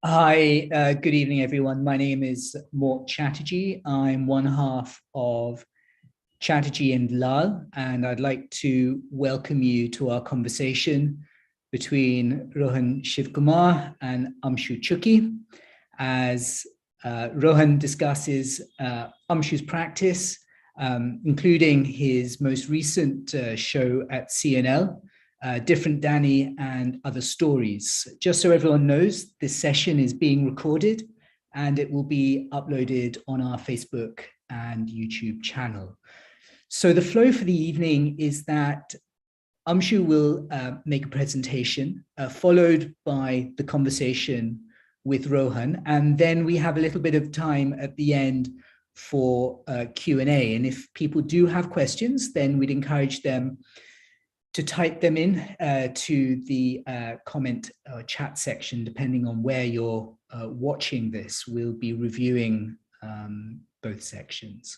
Hi, good evening, everyone. My name is Mort Chatterjee. I'm one half of Chatterjee and Lal, and I'd like to welcome you to our conversation between Rohan Shivkumar and Amshu Chukki as Rohan discusses Amshu's practice, including his most recent show at CNL, Different Danny and Other Stories. Just so everyone knows, this session is being recorded and it will be uploaded on our Facebook and YouTube channel. So the flow for the evening is that Amshu will make a presentation, followed by the conversation with Rohan, and then we have a little bit of time at the end for Q&A. And if people do have questions, then we'd encourage them to type them in to the comment or chat section, depending on where you're watching this. We'll be reviewing both sections.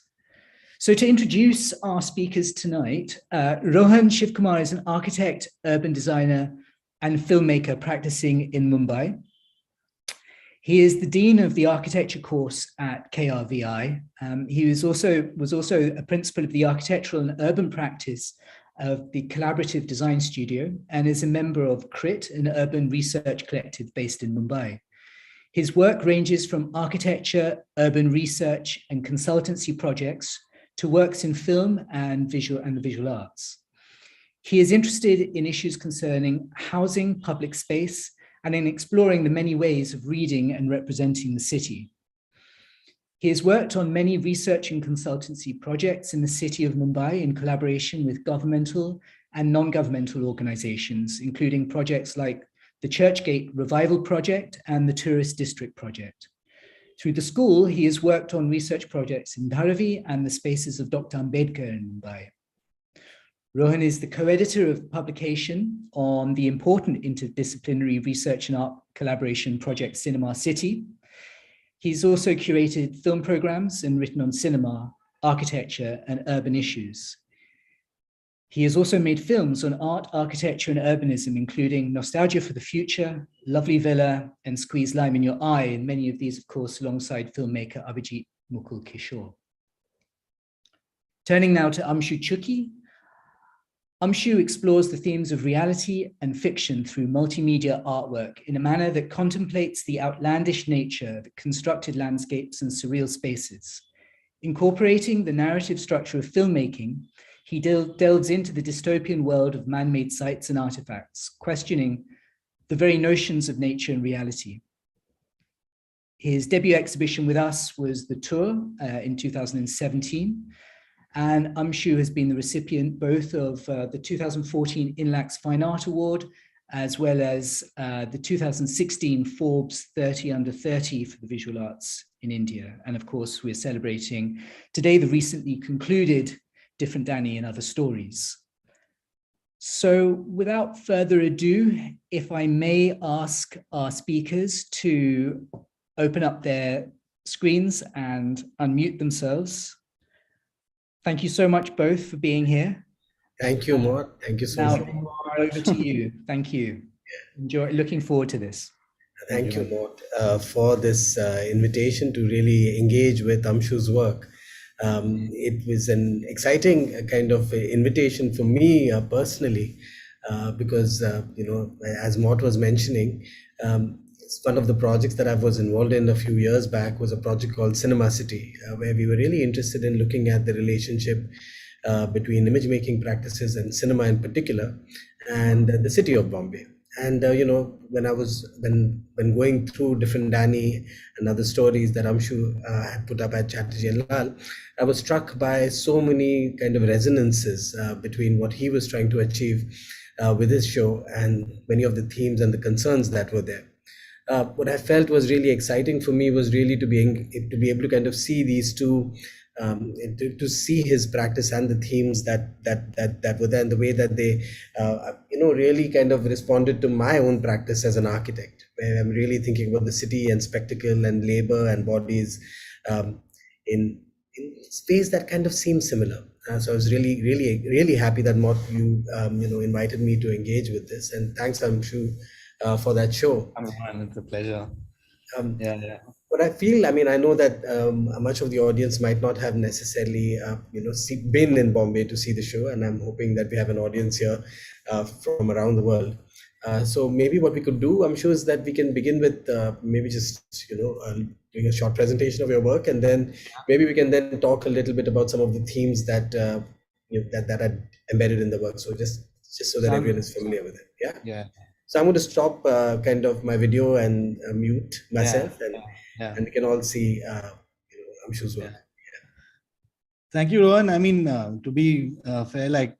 So to introduce our speakers tonight, Rohan Shivkumar is an architect, urban designer, and filmmaker practicing in Mumbai. He is the Dean of the Architecture course at KRVI. He was also a principal of the Architectural and Urban Practice of the Collaborative Design Studio and is a member of CRIT, an urban research collective based in Mumbai. His work ranges from architecture, urban research, and consultancy projects to works in film and the visual arts. He is interested in issues concerning housing, public space, and in exploring the many ways of reading and representing the city. He has worked on many research and consultancy projects in the city of Mumbai in collaboration with governmental and non-governmental organizations, including projects like the Churchgate Revival Project and the Tourist District Project. Through the school, he has worked on research projects in Dharavi and the spaces of Dr. Ambedkar in Mumbai. Rohan is the co-editor of the publication on the important interdisciplinary research and art collaboration project Cinema City. He's also curated film programs and written on cinema, architecture, and urban issues. He has also made films on art, architecture, and urbanism, including Nostalgia for the Future, Lovely Villa, and Squeeze Lime in Your Eye, and many of these, of course, alongside filmmaker Abhijit Mukul Kishore. Turning now to Amshu Chukki. Amshu explores the themes of reality and fiction through multimedia artwork in a manner that contemplates the outlandish nature of constructed landscapes and surreal spaces. Incorporating the narrative structure of filmmaking, he delves into the dystopian world of man-made sites and artifacts, questioning the very notions of nature and reality. His debut exhibition with us was The Tour in 2017, and Amshu has been the recipient both of the 2014 INLAC's Fine Art Award, as well as the 2016 Forbes 30 Under 30 for the visual arts in India. And of course, we're celebrating today the recently concluded Different Danny and Other Stories. So without further ado, if I may ask our speakers to open up their screens and unmute themselves. Thank you so much both for being here. Thank you, Mort. Thank you so much. Over to you. Thank you. Enjoy. Looking forward to this. Thank you, Mort, for this invitation to really engage with Amshu's work. It was an exciting kind of invitation for me personally, because, as Mort was mentioning, one of the projects that I was involved in a few years back was a project called Cinema City, where we were really interested in looking at the relationship between image making practices and cinema in particular, and the city of Bombay. And when going through Different Danny and Other Stories that Amshu had put up at Chatterjee and Lal, I was struck by so many kind of resonances between what he was trying to achieve with his show and many of the themes and the concerns that were there. What I felt was really exciting for me was really to be able to kind of see these two, to see his practice and the themes that were there, and the way that they, really kind of responded to my own practice as an architect, where I'm really thinking about the city and spectacle and labor and bodies in ways that kind of seem similar. So I was really happy that Mort, you invited me to engage with this, and thanks Amshu for that show. It's a pleasure. Um, Yeah. But I feel, I mean, I know that much of the audience might not have necessarily, been in Bombay to see the show, and I'm hoping that we have an audience here from around the world. So maybe what we could do, I'm sure, is that we can begin with maybe just, doing a short presentation of your work, and then maybe we can then talk a little bit about some of the themes that that are embedded in the work. So just so that everyone is familiar with it. Yeah. Yeah. So I'm going to stop kind of my video and mute myself, Yeah. and we can all see Amshu's work. Thank you, Rohan. I mean, to be fair, like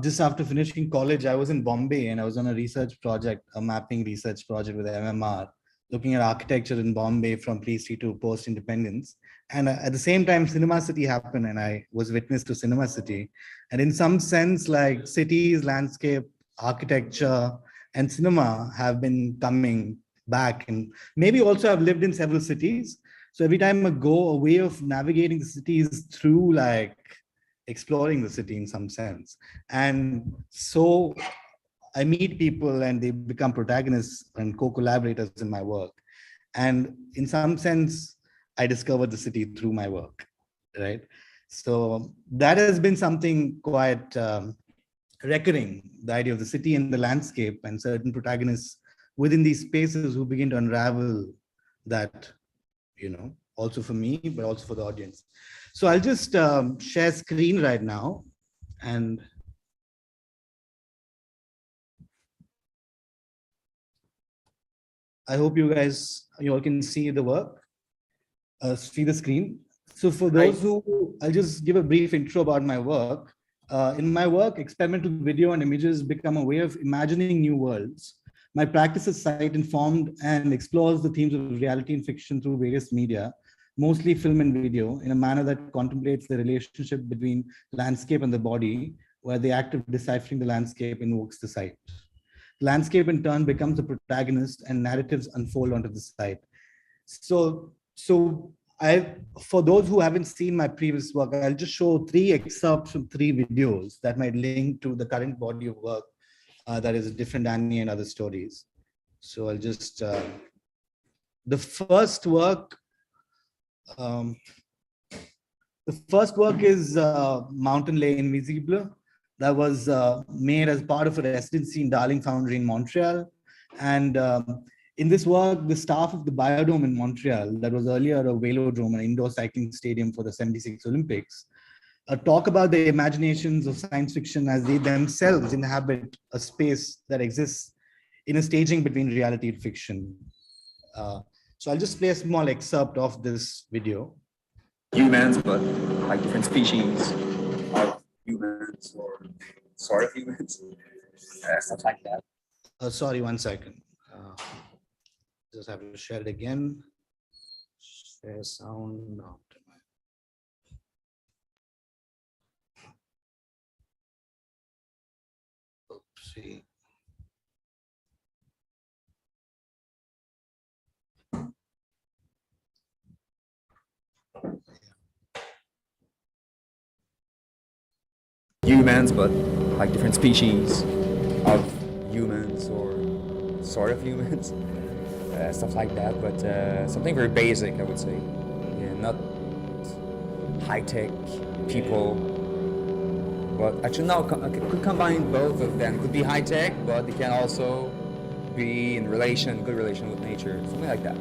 just after finishing college, I was in Bombay and I was on a research project, a mapping research project with MMR, looking at architecture in Bombay from pre-history to post-independence. And at the same time, Cinema City happened and I was witness to Cinema City. And in some sense, like cities, landscape, architecture, and cinema have been coming back. And maybe also I've lived in several cities. So every time I go, a way of navigating the city is through like exploring the city in some sense. And so I meet people and they become protagonists and co-collaborators in my work. And in some sense, I discovered the city through my work, right? So that has been something quite recurring, the idea of the city and the landscape and certain protagonists within these spaces who begin to unravel that, also for me, but also for the audience. So I'll just share screen right now. And I hope you all can see the work, see the screen. So for those who, I'll just give a brief intro about my work. In my work, experimental video and images become a way of imagining new worlds. My practice is site-informed and explores the themes of reality and fiction through various media, mostly film and video, in a manner that contemplates the relationship between landscape and the body, where the act of deciphering the landscape invokes the site. Landscape in turn becomes the protagonist and narratives unfold onto the site. So for those who haven't seen my previous work, I'll just show 3 excerpts from 3 videos that might link to the current body of work that is Different Annie and Other Stories. So I'll just, the first work is Mountain Lay Invisible. That was made as part of a residency in Darling Foundry in Montreal. And in this work, the staff of the Biodome in Montreal, that was earlier a velodrome, an indoor cycling stadium for the '76 Olympics, talk about the imaginations of science fiction as they themselves inhabit a space that exists in a staging between reality and fiction. So I'll just play a small excerpt of this video. Humans, but like different species of humans or sort of humans, stuff like that. Sorry, 1 second. Just have to share it again. Share sound. Oopsie. Humans, but like different species of humans or sort of humans, stuff like that. But something very basic, I would say. Yeah, not high-tech people. But actually, no, could combine both of them. Could be high-tech, but they can also be in good relation with nature, something like that.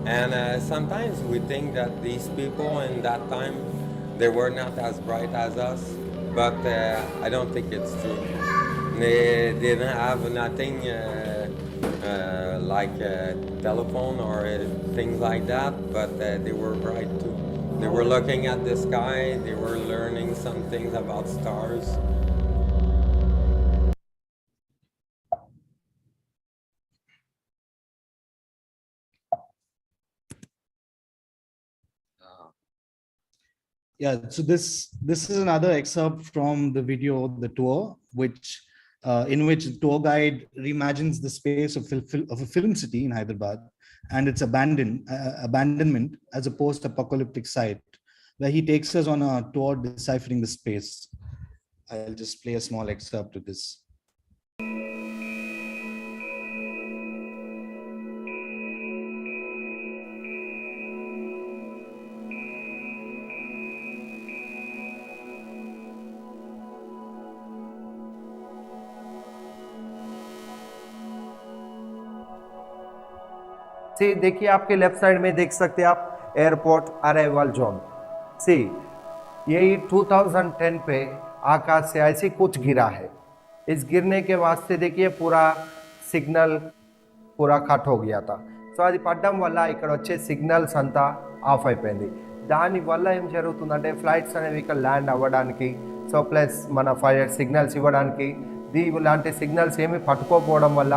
And sometimes we think that these people in that time, they were not as bright as us, but I don't think it's true. They didn't have nothing like a telephone or things like that, but they were bright too. They were looking at the sky, they were learning some things about stars. Yeah, so this is another excerpt from the video, The Tour, which in which the tour guide reimagines the space of a film city in Hyderabad and its abandonment as a post-apocalyptic site, where he takes us on a tour deciphering the space. I'll just play a small excerpt of this. सी देखिए आपके left side में देख सकते हैं आप airport arrival zone. सी यही 2010 पे आकाश से ऐसे कुछ गिरा है। इस गिरने के वास्ते देखिए पूरा सिग्नल पूरा कट हो गया था। సో అది పడ్డం వల్ల ఇక్కడ వచ్చే సిగ్నల్స్ అంతా ఆఫ్ అయిపోయింది। దానివల్ల ఏం జరుగుతుందంటే ఫ్లైట్స్ అనేవి ఇక్కడ ల్యాండ్ అవ్వడానికి సో ప్లస్ మన ఫైర్ సిగ్నల్స్ ఇవ్వడానికి ఇలాంటి సిగ్నల్స్ ఏమి పట్టుకోకపోవడం వల్ల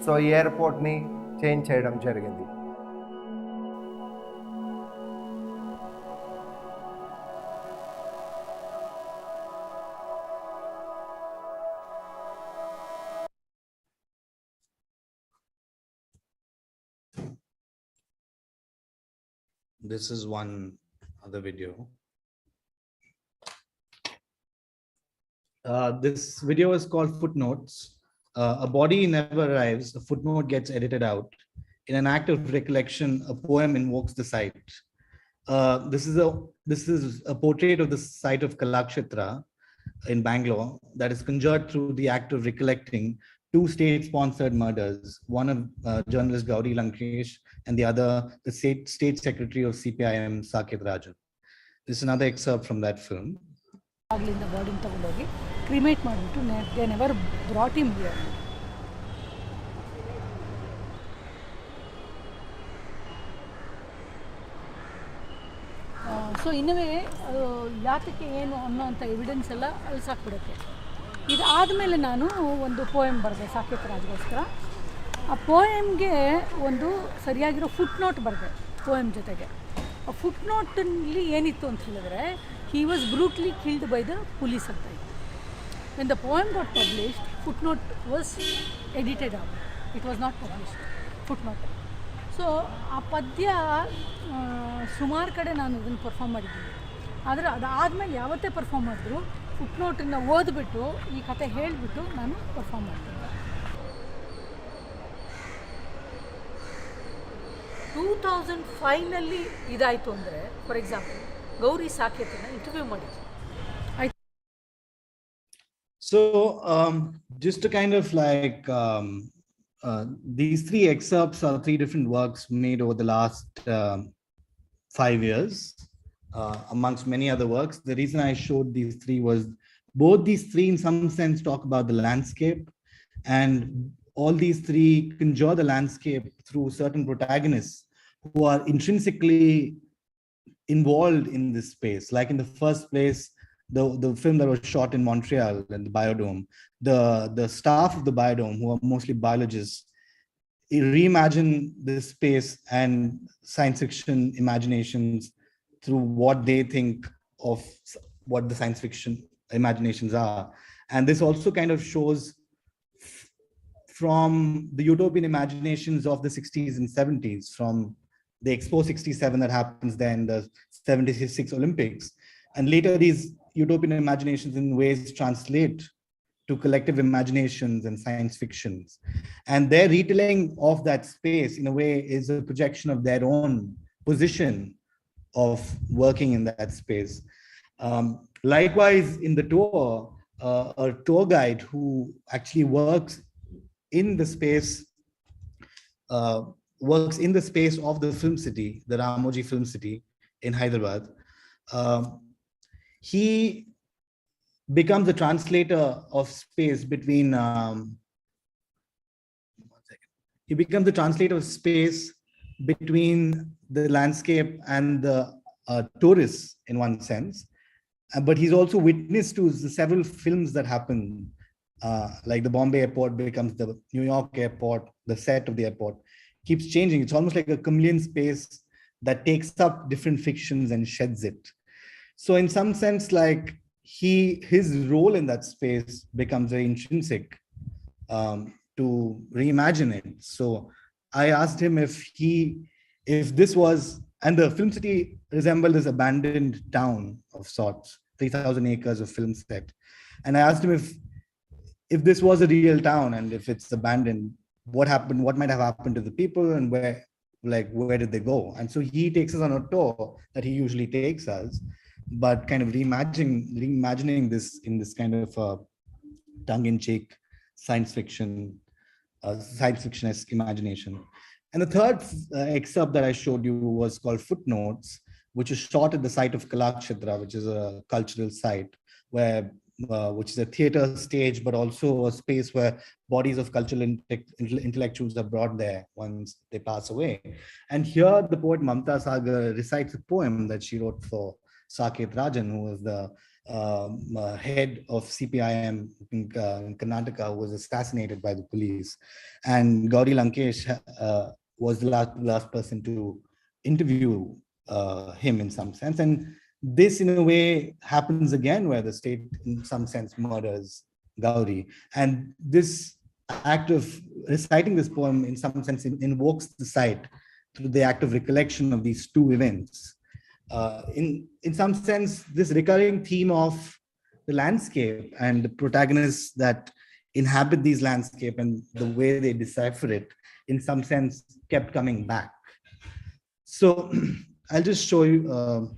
సో ఈ ఎయిర్పోర్ట్ని చేంజ్ చేయడం జరిగింది। This is one other video. This video is called Footnotes. A body never arrives, a footnote gets edited out. In an act of recollection, a poem invokes the site. This is a portrait of the site of Kalakshetra in Bangalore that is conjured through the act of recollecting two state-sponsored murders, one of journalist Gauri Lankesh and the other the state secretary of CPIM, Saket Rajan. This is another excerpt from that film. The body cremate they never brought him here. So in a way, ಯಾತಕ್ಕೆ ಏನು ಅನ್ನೋಂಥ evidence ಎಲ್ಲ ಅಳಿಸಾಕ್ಬಿಡುತ್ತೆ। ಇದಾದಮೇಲೆ ನಾನು ಒಂದು poem ಬರೆದೆ ಸಾಕೇತ್ ರಾಜ್ಗೋಸ್ಕರ। ಆ ಪೋಯಮ್ಗೆ ಒಂದು ಸರಿಯಾಗಿರೋ ಫುಟ್ ನೋಟ್ ಬರೆದೆ ಪೋಯಮ್ ಜೊತೆಗೆ। ಆ ಫುಟ್ ನೋಟಲ್ಲಿ ಏನಿತ್ತು ಅಂತ ಹೇಳಿದ್ರೆ, he was brutally killed by the police ಅಂತ ಇತ್ತು। When the poem got published, footnote was edited out. It was not published, footnote. So ಆ ಪದ್ಯ ಸುಮಾರು ಕಡೆ ನಾನು ಅದನ್ನು ಪರ್ಫಾರ್ಮ್ ಮಾಡಿದ್ದೀನಿ, ಆದರೆ ಅದಾದಮೇಲೆ ಯಾವತ್ತೇ ಪರ್ಫಾರ್ಮ್ ಮಾಡಿದ್ರು ಫುಟ್ನೋಟನ್ನು ಓದ್ಬಿಟ್ಟು ಈ ಕತೆ ಹೇಳಿಬಿಟ್ಟು ನಾನು ಪರ್ಫಾರ್ಮ್ ಮಾಡ್ತೀನಿ। 2005ನಲ್ಲಿ ಇದಾಯಿತು ಅಂದರೆ, ಫಾರ್ ಎಕ್ಸಾಂಪಲ್ ಗೌರಿ ಸಾಕೇತನ ಇಂಟರ್ವ್ಯೂ ಮಾಡಿದ್ವಿ। So just to kind of like these three excerpts are three different works made over the last 5 years, amongst many other works. The reason I showed these three was both these three in some sense talk about the landscape, and all these three conjure the landscape through certain protagonists who are intrinsically involved in this space. Like in the first place, the film that was shot in Montreal and the Biodome, the staff of the Biodome, who are mostly biologists, reimagine this space and science fiction imaginations through what they think of what the science fiction imaginations are. And this also kind of shows from the utopian imaginations of the 60s and 70s, from the Expo 67 that happens then, the 76 Olympics. And later these utopian imaginations in ways translate to collective imaginations and science fictions. And their retelling of that space in a way is a projection of their own position of working in that space. Likewise, in the tour, a tour guide who actually works in the space of the film city, the Ramoji Film City in Hyderabad. He becomes a translator of space between he becomes the translator of space between the landscape and the tourists in one sense, but he's also witness to the several films that happen, like the Bombay airport becomes the New York airport, the set of the airport keeps changing. It's almost like a chameleon space that takes up different fictions and sheds it. So in some sense, like his role in that space becomes very intrinsic to reimagine it. So I asked him if this was, and the film city resembled this abandoned town of sorts, 3,000 acres of film set. And I asked him if this was a real town and if it's abandoned, what might have happened to the people, and where did they go? And so he takes us on a tour that he usually takes us, but kind of reimagining this in this kind of tongue-in-cheek science fiction-esque imagination. And the third excerpt that I showed you was called Footnotes, which is shot at the site of Kalakshetra, which is a cultural site which is a theater stage, but also a space where bodies of cultural intellectuals are brought there once they pass away. And here the poet Mamta Sagar recites a poem that she wrote for Saket Rajan, who was the head of CPIM in Karnataka, who was assassinated by the police. And Gauri Lankesh was the last person to interview him in some sense. And this, in a way, happens again where the state, in some sense, murders Gauri. And this act of reciting this poem, in some sense, invokes the site through the act of recollection of these two events. In some sense, this recurring theme of the landscape and the protagonists that inhabit these landscape and the way they decipher it, in some sense, kept coming back. So I'll just show you.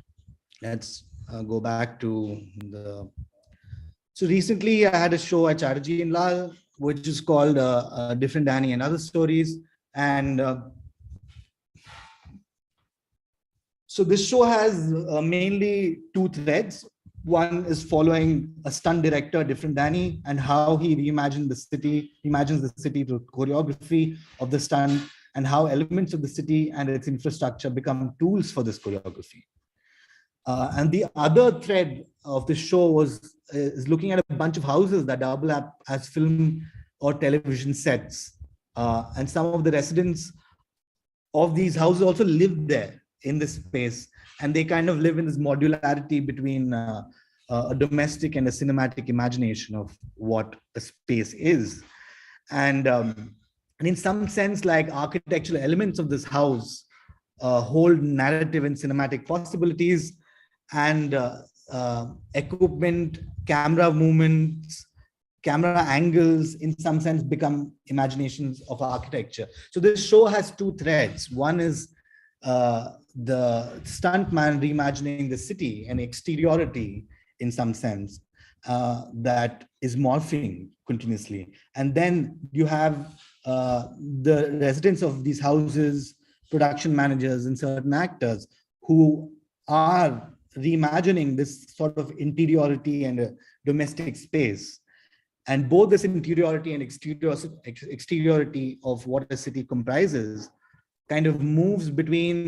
Let's go back to the. So recently, I had a show at Chatterjee and Lal, which is called Different Danny and Other Stories, and so this show has mainly two threads. One is following a stunt director, Different Danny, and how he imagines the city through choreography of the stunt, and how elements of the city and its infrastructure become tools for this choreography. And the other thread of the show is looking at a bunch of houses that double up as film or television sets. And some of the residents of these houses also live there in this space. And they kind of live in this modularity between a domestic and a cinematic imagination of what a space is. And in some sense, like architectural elements of this house hold narrative and cinematic possibilities, and equipment, camera movements, camera angles, in some sense, become imaginations of architecture. So this show has two threads. One is the stuntman reimagining the city and exteriority, in some sense, that is morphing continuously. And then you have the residents of these houses, production managers, and certain actors who are reimagining this sort of interiority and a domestic space. And both this interiority and exteriority of what a city comprises kind of moves between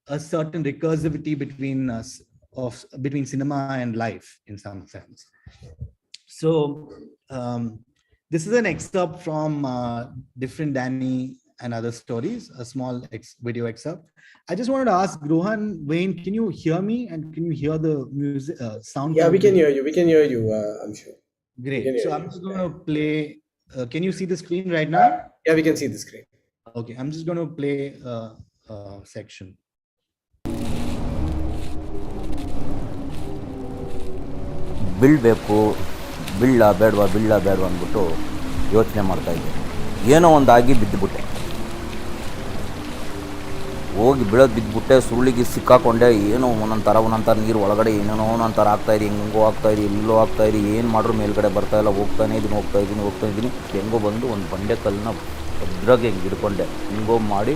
a certain recursivity between cinema and life, in some sense. So this is an excerpt from Different Danny and Other Stories, a small video excerpt. I just wanted to ask Rohan, Wayne, can you hear me, and can you hear the music sound? Yeah, we can hear you. We can hear you, I'm sure. Great. So I'm just going to play. Can you see the screen right now? Yeah, we can see the screen. Okay, I'm just going to play a section. ಬೀಳಬೇಕು ಬೇಡವಾ ಅಂದ್ಬಿಟ್ಟು ಯೋಚನೆ ಮಾಡ್ತಾ ಇದ್ದೆ. ಏನೋ ಒಂದಾಗಿ ಬಿದ್ದುಬಿಟ್ಟೆ. ಹೋಗಿ ಬಿದ್ದುಬಿಟ್ಟೆ, ಸುರುಳಿಗೆ ಸಿಕ್ಕಾಕೊಂಡೆ. ಏನೋ ಒಂದೊಂಥರ ನೀರು ಒಳಗಡೆ ಏನೇನೋ ಒಂದೊಂಥರ ಆಗ್ತಾಯಿದೆ, ಹೆಂಗೋ ಆಗ್ತಾಯಿದೆ, ಎಲ್ಲೋ ಆಗ್ತಾಯಿದೆ. ಏನು ಮಾಡ್ರೂ ಮೇಲ್ಗಡೆ ಬರ್ತಾಯಿಲ್ಲ. ಹೋಗ್ತಾನೆ ಇದ್ದೀನಿ. ಹೆಂಗೋ ಬಂದು ಒಂದು ಬಂಡೆ ಕಲ್ಲನ್ನ ಭದ್ರಾಗಿ ಹಿಂಗೆ ಹಿಡ್ಕೊಂಡೆ. ಹಿಂಗೋ ಮಾಡಿ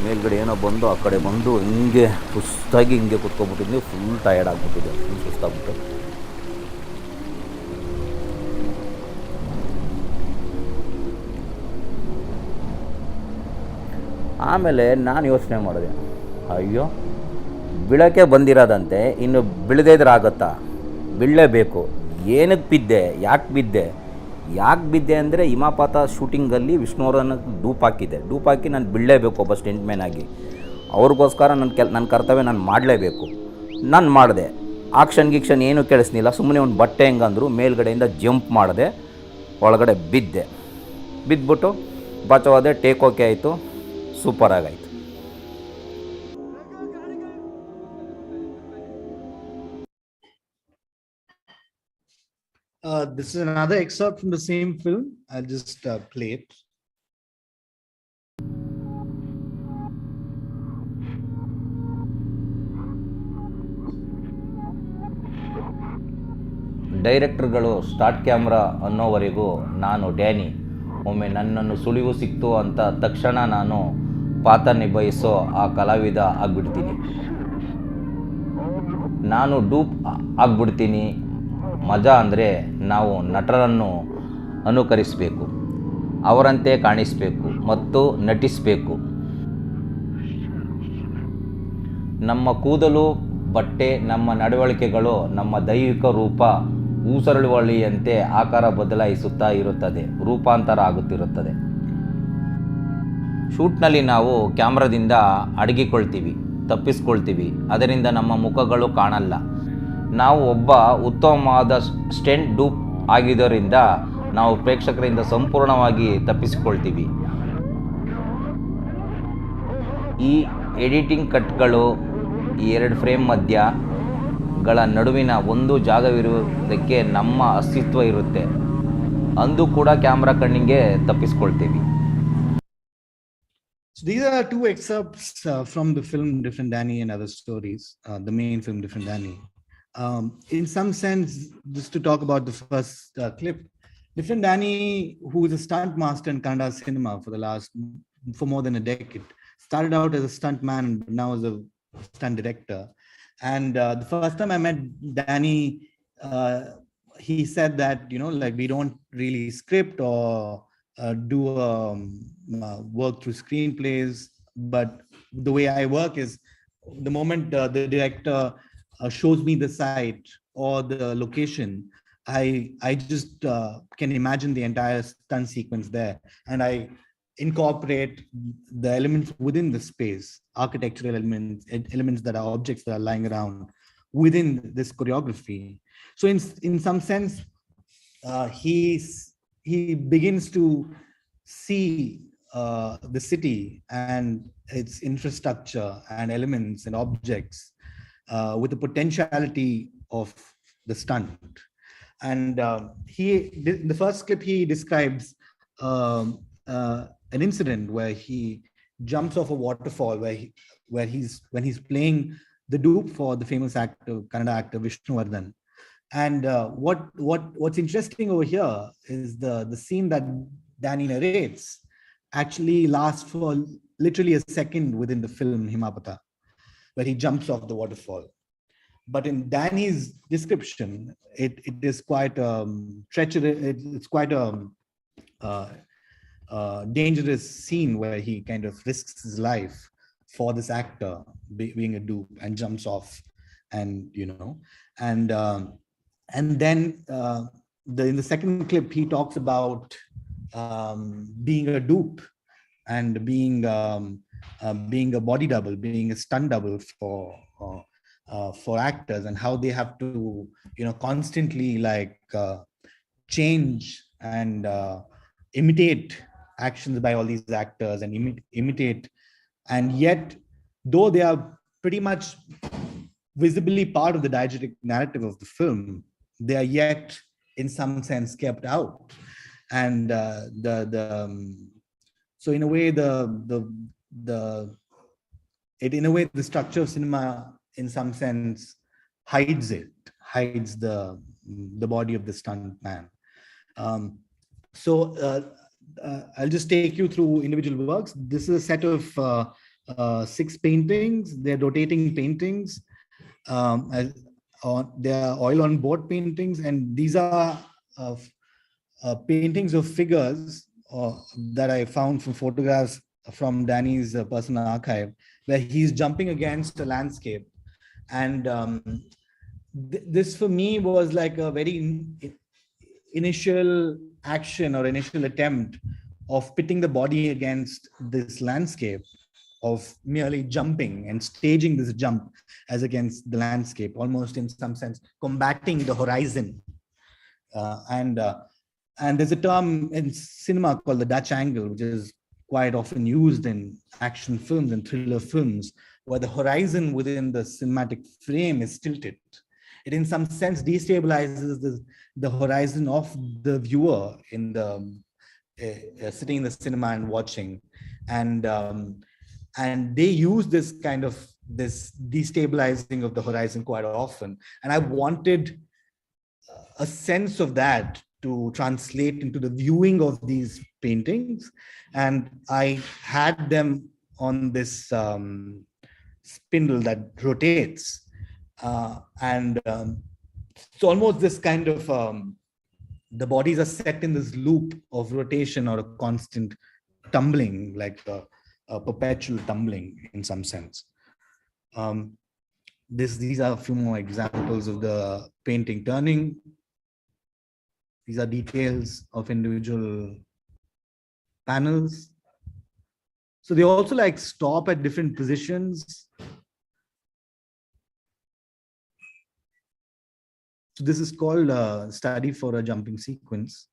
ಮೇಲ್ಗಡೆ ಏನೋ ಬಂದು ಆ ಕಡೆ ಬಂದು ಹಿಂಗೆ ಸುಸ್ತಾಗಿ ಹಿಂಗೆ ಕುತ್ಕೊಬಿಟ್ಟಿದ್ವಿ. ಫುಲ್ ಟಯರ್ಡ್ ಆಗಿಬಿಟ್ಟಿದ್ದೆ, ಫುಲ್ ಸುಸ್ತಾಗ್ಬಿಟ್ಟು. ಆಮೇಲೆ ನಾನು ಯೋಚನೆ ಮಾಡಿದೆ, ಅಯ್ಯೋ ಬೀಳೋಕ್ಕೆ ಬಂದಿರೋದಂತೆ, ಇನ್ನು ಬೀಳದೇ ಆಗುತ್ತಾ? ಬೀಳಲೇಬೇಕು. ಏನಕ್ಕೆ ಬಿದ್ದೆ, ಯಾಕೆ ಬಿದ್ದೆ ಅಂದರೆ ಹಿಮಾಪಾತ ಶೂಟಿಂಗಲ್ಲಿ ವಿಷ್ಣುವರ್ಧನ್ ಡೂಪ್ ಹಾಕಿ ನಾನು ಬೀಳಲೇಬೇಕು ಒಬ್ಬ ಸ್ಟೆಂಟ್ ಮ್ಯಾನ್ ಆಗಿ. ಅವ್ರಿಗೋಸ್ಕರ ನನ್ನ ಕರ್ತವ್ಯ ನಾನು ಮಾಡಲೇಬೇಕು. ನಾನು ಮಾಡಿದೆ. ಆಕ್ಷನ್ ಗೀಕ್ಷನ್ ಏನೂ ಕೇಳಿಸ್ನಿಲ್ಲ. ಸುಮ್ಮನೆ ಒಂದು ಬಟ್ಟೆ ಹೆಂಗಂದ್ರು ಮೇಲ್ಗಡೆಯಿಂದ ಜಂಪ್ ಮಾಡಿದೆ, ಒಳಗಡೆ ಬಿದ್ದೆ. ಬಿದ್ದುಬಿಟ್ಟು ಬಚಾವಾದೆ. ಟೇಕ್ ಓಕೆ ಆಯಿತು, ಸೂಪರಾಗಾಯಿತು. This is another excerpt from the same film. I'll just play it. ಡೈರೆಕ್ಟರ್ಗಳು ಸ್ಟಾರ್ಟ್ ಕ್ಯಾಮ್ರಾ ಅನ್ನೋವರೆಗೂ ನಾನು ಡ್ಯಾನಿ. ಒಮ್ಮೆ ನನ್ನನ್ನು ಸುಳಿವು ಸಿಕ್ತು ಅಂತ ತಕ್ಷಣ ನಾನು ಪಾತ್ರ ನಿಭಾಯಿಸೋ ಆ ಕಲಾವಿದ ಆಗಿಬಿಡ್ತೀನಿ. ನಾನು ಡೂಪ್ ಆಗಿಬಿಡ್ತೀನಿ. ಮಜಾ ಅಂದರೆ ನಾವು ನಟರನ್ನು ಅನುಕರಿಸಬೇಕು, ಅವರಂತೆ ಕಾಣಿಸಬೇಕು ಮತ್ತು ನಟಿಸಬೇಕು. ನಮ್ಮ ಕೂದಲು, ಬಟ್ಟೆ, ನಮ್ಮ ನಡವಳಿಕೆಗಳು ನಮ್ಮ ದೈವಿಕ ರೂಪ ಊಸರಳುವಳಿಯಂತೆ ಆಕಾರ ಬದಲಾಯಿಸುತ್ತಾ ಇರುತ್ತದೆ, ರೂಪಾಂತರ ಆಗುತ್ತಿರುತ್ತದೆ. ಶೂಟ್ನಲ್ಲಿ ನಾವು ಕ್ಯಾಮ್ರಾದಿಂದ ಅಡಗಿಕೊಳ್ತೀವಿ, ತಪ್ಪಿಸ್ಕೊಳ್ತೀವಿ. ಅದರಿಂದ ನಮ್ಮ ಮುಖಗಳು ಕಾಣಲ್ಲ. ನಾವು ಒಬ್ಬ ಉತ್ತಮವಾದ ಸ್ಟೆಂಟ್ ಡೂಪ್ ಆಗಿದ್ದರಿಂದ ನಾವು ಪ್ರೇಕ್ಷಕರಿಂದ ಸಂಪೂರ್ಣವಾಗಿ ತಪ್ಪಿಸಿಕೊಳ್ತೀವಿ. ಈ ಎಡಿಟಿಂಗ್ ಕಟ್ಗಳು, ಈ 2 ಫ್ರೇಮ್ ಮಧ್ಯಗಳ ನಡುವಿನ ಒಂದು ಜಾಗವಿರುವುದಕ್ಕೆ ನಮ್ಮ ಅಸ್ತಿತ್ವ ಇರುತ್ತೆ. ಅಂದು ಕೂಡ ಕ್ಯಾಮ್ರಾ ಕಣ್ಣಿಗೆ ತಪ್ಪಿಸ್ಕೊಳ್ತೀವಿ. So these are 2 excerpts from the film Different Danny and Other Stories, the main film Different Danny. In some sense, just to talk about the first clip, Different Danny, who is a stunt master in Kannada cinema for more than a decade, started out as a stunt man, but now as a stunt director. And the first time I met Danny, he said that, like, we don't really script or do work through screenplays, but the way I work is the moment the director shows me the site or the location, I just can imagine the entire stunt sequence there, and I incorporate the elements within the space, architectural elements that are objects that are lying around within this choreography. So in some sense, he begins to see the city and its infrastructure and elements and objects with the potentiality of the stunt. And the first clip, he describes an incident where he jumps off a waterfall, when he's playing the dupe for the famous Kannada actor Vishnuvardhan. And what's interesting over here is the scene that Danny narrates actually lasts for literally a second within the film Himapata, where he jumps off the waterfall. But in Danny's description, it is quite treacherous. It's quite a dangerous scene where he kind of risks his life for this actor being a dupe and jumps off, and and then in the second clip he talks about being a dupe and being a body double, being a stunt double for actors, and how they have to constantly change and imitate actions by all these actors and imitate, and yet though they are pretty much visibly part of the diegetic narrative of the film, they are yet in some sense kept out. And so in a way the structure of cinema in some sense hides the body of the stunt man. So I'll just take you through individual works. This is a set of 6 paintings. They're rotating paintings. They are oil on board paintings, and these are paintings of figures that I found from photographs from Danny's personal archive, where he's jumping against a landscape. And this for me was like a very initial action or initial attempt of pitting the body against this landscape of merely jumping and staging this jump as against the landscape, almost in some sense combating the horizon. And there's a term in cinema called the Dutch angle, which is quite often used in action films and thriller films, where the horizon within the cinematic frame is tilted. It in some sense destabilizes the horizon of the viewer in the sitting in the cinema and watching. And they use this kind of this destabilizing of the horizon quite often. And I wanted a sense of that to translate into the viewing of these paintings. And I had them on this spindle that rotates. It's almost this kind of, the bodies are set in this loop of rotation or a constant tumbling, like a perpetual tumbling in some sense. These are a few more examples of the painting turning. These are details of individual panels. So they also like stop at different positions. So this is called a study for a jumping sequence.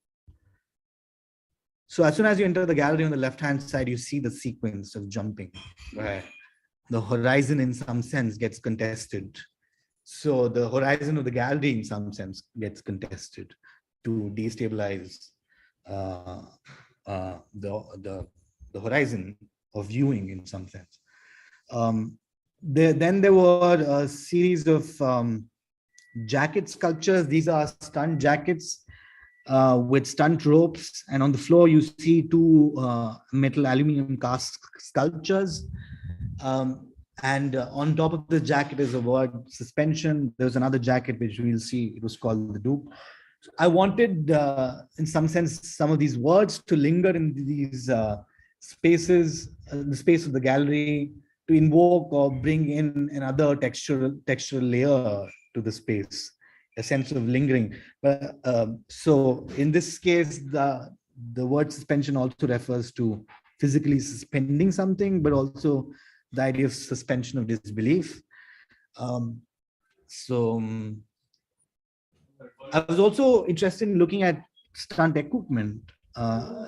So as soon as you enter the gallery on the left-hand side, you see the sequence of jumping, where the horizon in some sense gets contested. So the horizon of the gallery in some sense gets contested to destabilize the horizon of viewing in some sense. Then there were a series of jacket sculptures. These are stunt jackets with stunt ropes, and on the floor you see two metal aluminum cast sculptures. And on top of the jacket is the word suspension. There's another jacket which we'll see, it was called the dupe. I wanted, in some sense, some of these words to linger in these spaces, the space of the gallery, to invoke or bring in another textural layer to the space, a sense of lingering. But so in this case, the word suspension also refers to physically suspending something, but also the idea of suspension of disbelief. I was also interested in looking at stunt equipment,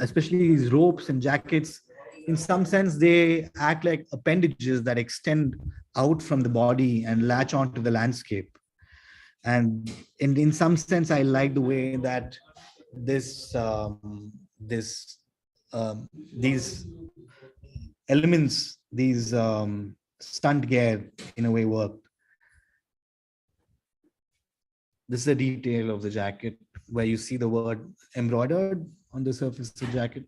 especially these ropes and jackets. In some sense, they act like appendages that extend out from the body and latch onto the landscape. And in some sense, I like the way that these elements, these stunt gear in a way work. This is a detail of the jacket where you see the word embroidered on the surface of the jacket.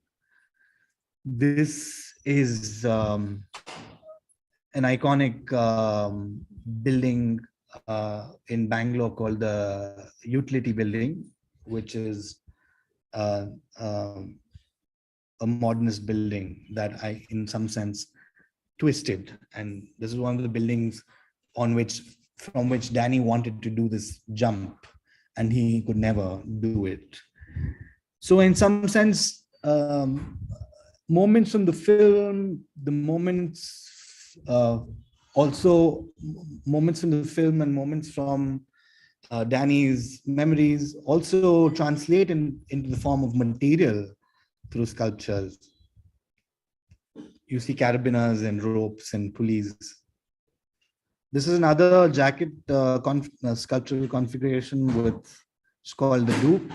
This is an iconic building in Bangalore called the Utility Building, which is a modernist building that I, in some sense, twisted. And this is one of the buildings from which Danny wanted to do this jump, and he could never do it. So in some sense, moments from the film, also moments from the film and moments from Danny's memories also translate into the form of material through sculptures. You see carabiners and ropes and pulleys. This is another jacket sculptural configuration it's called the dupe,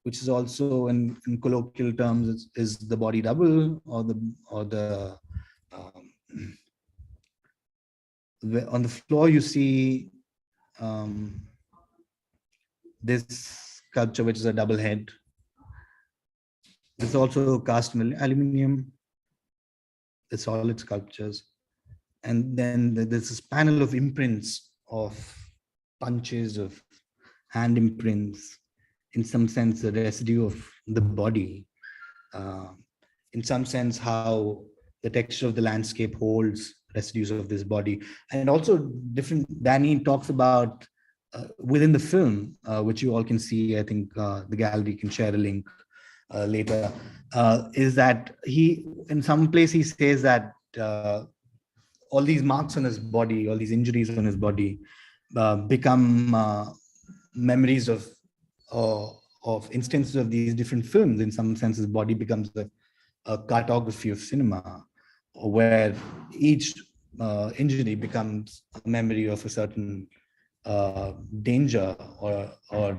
which is also in colloquial terms is the body double or the on the floor you see this sculpture, which is a double head. This is also cast in aluminum, the solid sculptures. And then there's this panel of imprints, of punches, of hand imprints, in some sense, the residue of the body. In some sense, how the texture of the landscape holds residues of this body. And also Danny talks about within the film, which you all can see, I think the gallery can share a link later, is that in some place he says that all these marks on his body, all these injuries on his body, become memories of instances of these different films. In some sense, his body becomes a cartography of cinema, where each injury becomes a memory of a certain danger or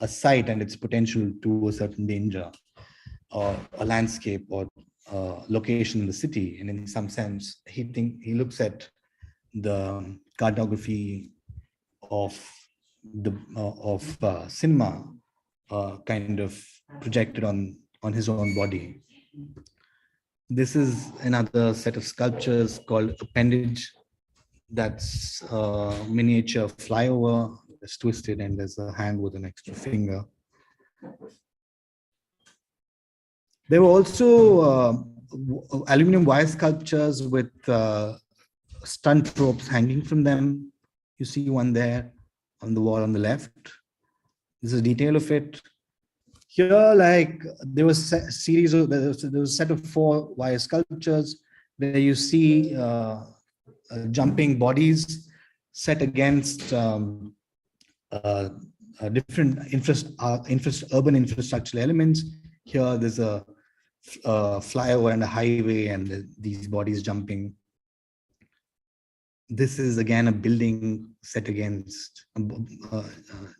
a site and its potential to a certain danger, or a landscape or location in the city. And in some sense, he looks at the cartography of cinema kind of projected on his own body. This is another set of sculptures called Appendage. That's a miniature flyover. It's twisted and there's a hand with an extra finger. There were also aluminum wire sculptures with stunt ropes hanging from them. You see one there on the wall on the left. This is a detail of it. Here, like there was a series of, there was a set of 4 wire sculptures where you see jumping bodies set against different urban infrastructural elements. Here, there's a flyover and a highway, and these bodies jumping. This is again a building set against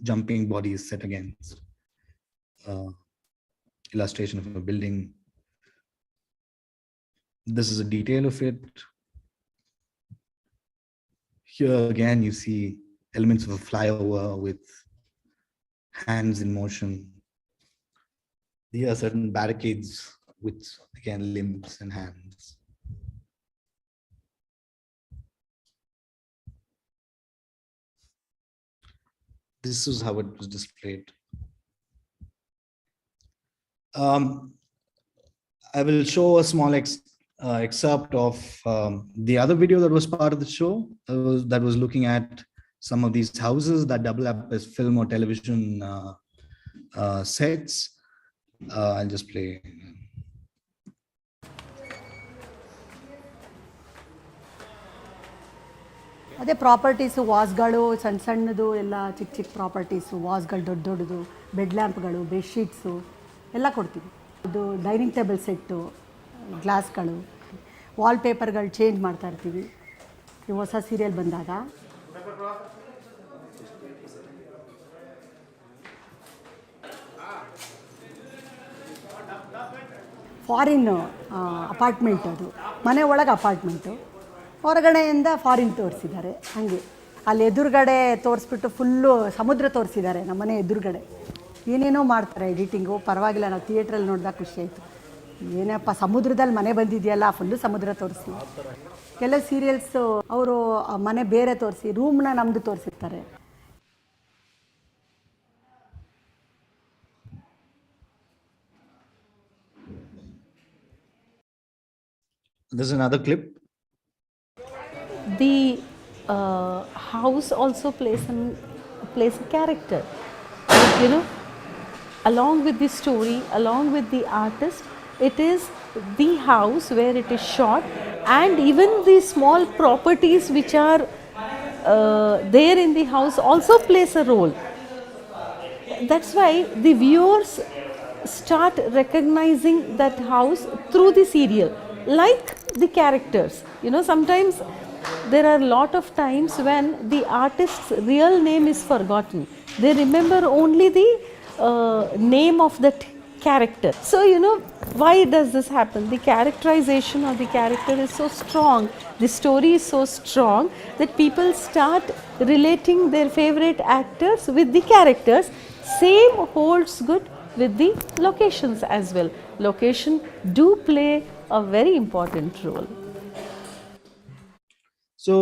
jumping bodies set against illustration of a building. This is a detail of it. Here again, you see elements of a flyover with hands in motion. Here are certain barricades with, again, limbs and hands. This is how it was displayed. I will show a small excerpt of the other video that was part of the show that was looking at some of these houses that double up as film or television sets. I'll just play. ಅದೇ properties ವಾಸ್ಗಳು ಸಣ್ಣ ಸಣ್ಣದು ಎಲ್ಲ ಚಿಕ್ಕ ಚಿಕ್ಕ properties, ವಾಸ್ಗಳು ದೊಡ್ಡ ದೊಡ್ಡದು, bed ಲ್ಯಾಂಪ್ಗಳು, bedsheets ಎಲ್ಲ ಕೊಡ್ತೀವಿ. ಅದು ಡೈನಿಂಗ್ ಟೇಬಲ್ ಸೆಟ್ಟು, ಗ್ಲಾಸ್ಗಳು, ವಾಲ್ಪೇಪರ್ಗಳು ಚೇಂಜ್ ಮಾಡ್ತಾ ಇರ್ತೀವಿ ಹೊಸ ಸೀರಿಯಲ್ ಬಂದಾಗ. ಫಾರಿನ್ ಅಪಾರ್ಟ್ಮೆಂಟ್, ಅದು ಮನೆ ಒಳಗೆ ಅಪಾರ್ಟ್ಮೆಂಟು, ಹೊರಗಡೆಯಿಂದ ಫಾರಿನ್ ತೋರಿಸಿದ್ದಾರೆ. ಹಾಗೆ ಅಲ್ಲಿ ಎದುರುಗಡೆ ತೋರಿಸ್ಬಿಟ್ಟು ಫುಲ್ಲು ಸಮುದ್ರ ತೋರಿಸಿದ್ದಾರೆ. ನಮ್ಮನೆ ಎದುರುಗಡೆ ಏನೇನೋ ಮಾಡ್ತಾರೆ ಎಡಿಟಿಂಗು. ಪರವಾಗಿಲ್ಲ, ನಾವು ಥಿಯೇಟ್ರಲ್ಲಿ ನೋಡಿದಾಗ ಖುಷಿ ಆಯಿತು. ಏನಪ್ಪ ಸಮುದ್ರದಲ್ಲಿ ಮನೆ ಬಂದಿದೆಯಲ್ಲ, ಫುಲ್ಲು ಸಮುದ್ರ ತೋರಿಸಿ. ಕೆಲವು ಸೀರಿಯಲ್ಸು ಅವರು ಮನೆ ಬೇರೆ ತೋರಿಸಿ ರೂಮ್ನ ನಮ್ಮದು ತೋರಿಸಿರ್ತಾರೆ. This is another clip. The house also plays a character. Like, you know, along with the story, along with the artist, it is the house where it is shot, and even the small properties which are there in the house also plays a role. That's why the viewers start recognizing that house through the serial, like the characters. You know, sometimes there are a lot of times when the artist's real name is forgotten. They remember only the name of that character. So, you know, why does this happen? The characterization of the character is so strong, the story is so strong that people start relating their favorite actors with the characters. Same holds good with the locations as well. Location do play a very important role. So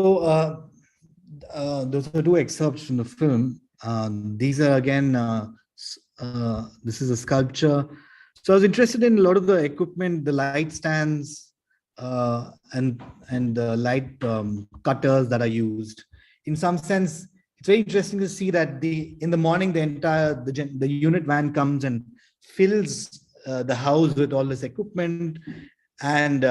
those are 2 excerpts from the film. These are again, this is a sculpture. So I was interested in a lot of the equipment, the light stands and the light cutters that are used. In some sense, it's very interesting to see that in the morning, the unit van comes and fills the house with all this equipment, and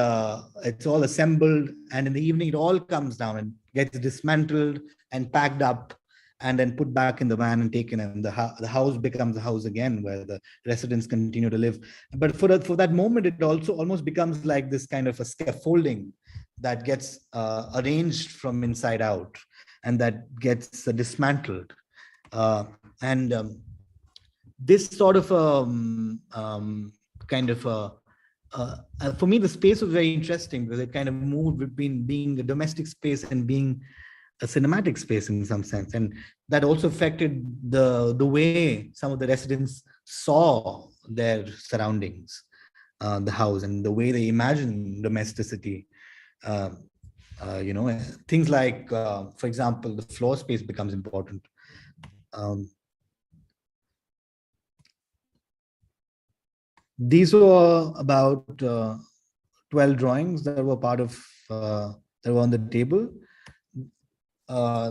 it's all assembled, and in the evening it all comes down and gets dismantled and packed up and then put back in the van and taken, and the house becomes a house again where the residents continue to live. But for that moment, it also almost becomes like this kind of a scaffolding that gets arranged from inside out and that gets dismantled. And this sort of kind of for me, the space was very interesting because it kind of moved between being a domestic space and being a cinematic space in some sense, and that also affected the way some of the residents saw their surroundings, the house, and the way they imagined domesticity. Things like, for example, the floor space becomes important. These were about 12 drawings that were part of that were on the table.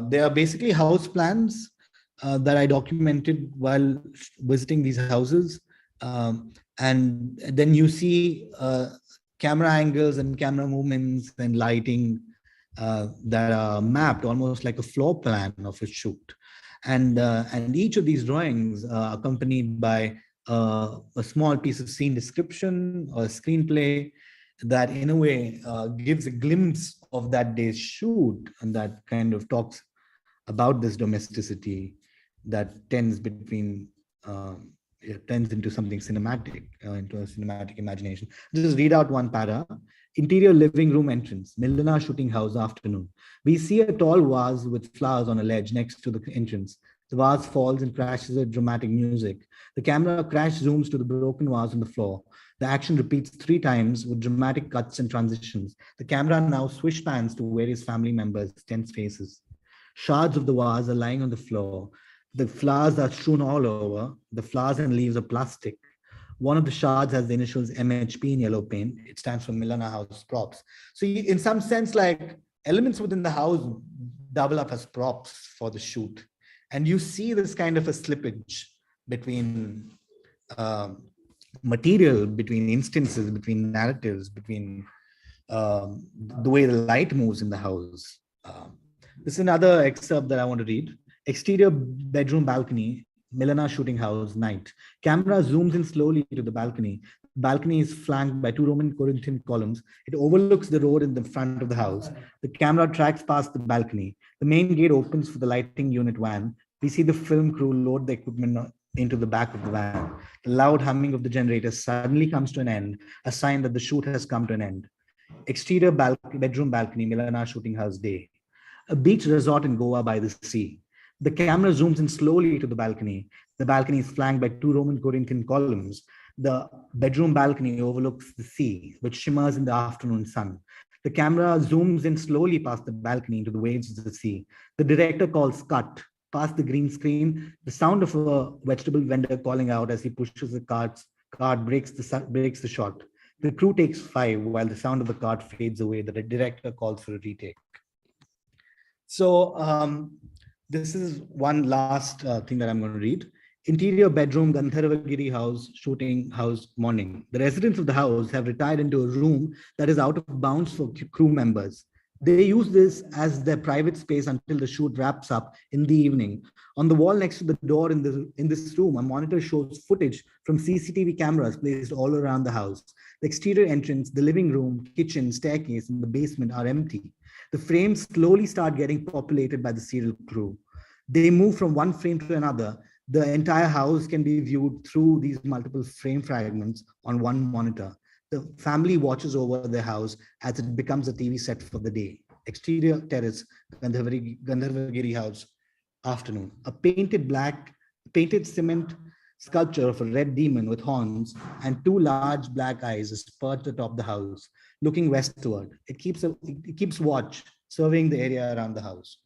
They are basically house plans that I documented while visiting these houses. And then you see camera angles and camera movements and lighting that are mapped almost like a floor plan of a shoot. And each of these drawings are accompanied by a small piece of scene description or a screenplay that in a way gives a glimpse of that day's shoot, and that kind of talks about this domesticity that tends between tends into something cinematic, into a cinematic imagination. Just read out one para. Interior living room entrance, Milana shooting house, afternoon. We see a tall vase with flowers on a ledge next to the entrance. The vase falls and crashes with dramatic music. The camera crash zooms to the broken vase on the floor. The action repeats 3 times with dramatic cuts and transitions. The camera now swish pans to various family members' tense faces. Shards of the vase are lying on the floor. The flowers are strewn all over. The flowers and leaves are plastic. One of the shards has the initials MHP in yellow paint. It stands for Milana House Props. So in some sense, like, elements within the house double up as props for the shoot. And you see this kind of a slippage between material, between instances, between narratives, between the way the light moves in the house. This is another excerpt that I want to read. Exterior bedroom balcony, Milana shooting house, night. Camera zooms in slowly to the balcony. Balcony is flanked by 2 Roman Corinthian columns. It overlooks the road in the front of the house. The camera tracks past the balcony. The main gate opens for the lighting unit van. We see the film crew load the equipment into the back of the van. The loud humming of the generator suddenly comes to an end, a sign that the shoot has come to an end. Exterior bedroom balcony, Milana shooting house, day. A beach resort in Goa by the sea. The camera zooms in slowly to the balcony. The balcony is flanked by 2 Roman Corinthian columns. The bedroom balcony overlooks the sea, which shimmers in the afternoon sun. The camera zooms in slowly past the balcony into the waves of the sea. The director calls cut. Past the green screen, the sound of a vegetable vendor calling out as he pushes the cart breaks the shot. The crew takes 5 while the sound of the cart fades away. The director calls for a retake. So this is one last thing that I'm going to read. Interior bedroom, Gandharvagiri house, shooting house, morning. The residents of the house have retired into a room that is out of bounds for crew members. They use this as their private space until the shoot wraps up in the evening. On the wall next to the door in this room, a monitor shows footage from CCTV cameras placed all around the house. The exterior entrance, the living room, kitchen, staircase, and the basement are empty. The frames slowly start getting populated by the serial crew. They move from one frame to another. The entire house can be viewed through these multiple frame fragments on one monitor. The family watches over their house as it becomes a TV set for the day. Exterior terrace, Gandharvagiri house, afternoon. A painted cement sculpture of a red demon with horns and 2 large black eyes is perched atop the house, looking westward. It keeps watch, surveying the area around the house.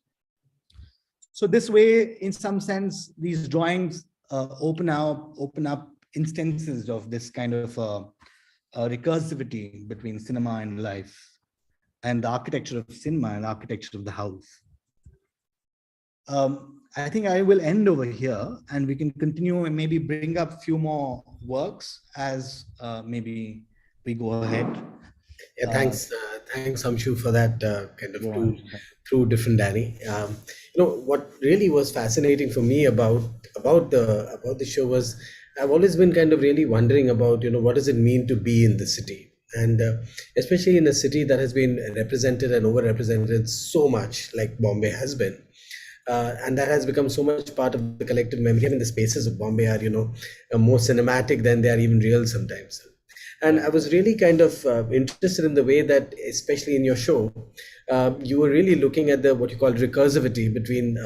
So this way, in some sense, these drawings open up instances of this kind of recursivity between cinema and life, and the architecture of cinema and the architecture of the house. I think I will end over here, and we can continue and maybe bring up a few more works as maybe we go ahead. Yeah, thanks, Amshu, for that kind of through different Danny. What really was fascinating for me about the show was I've always been kind of really wondering about what does it mean to be in the city, and especially in a city that has been represented and overrepresented so much, like Bombay has been. And that has become so much part of the collective memory. Even the spaces of Bombay are, more cinematic than they are even real sometimes. And I was really kind of interested in the way that, especially in your show, you were really looking at the what you call recursivity between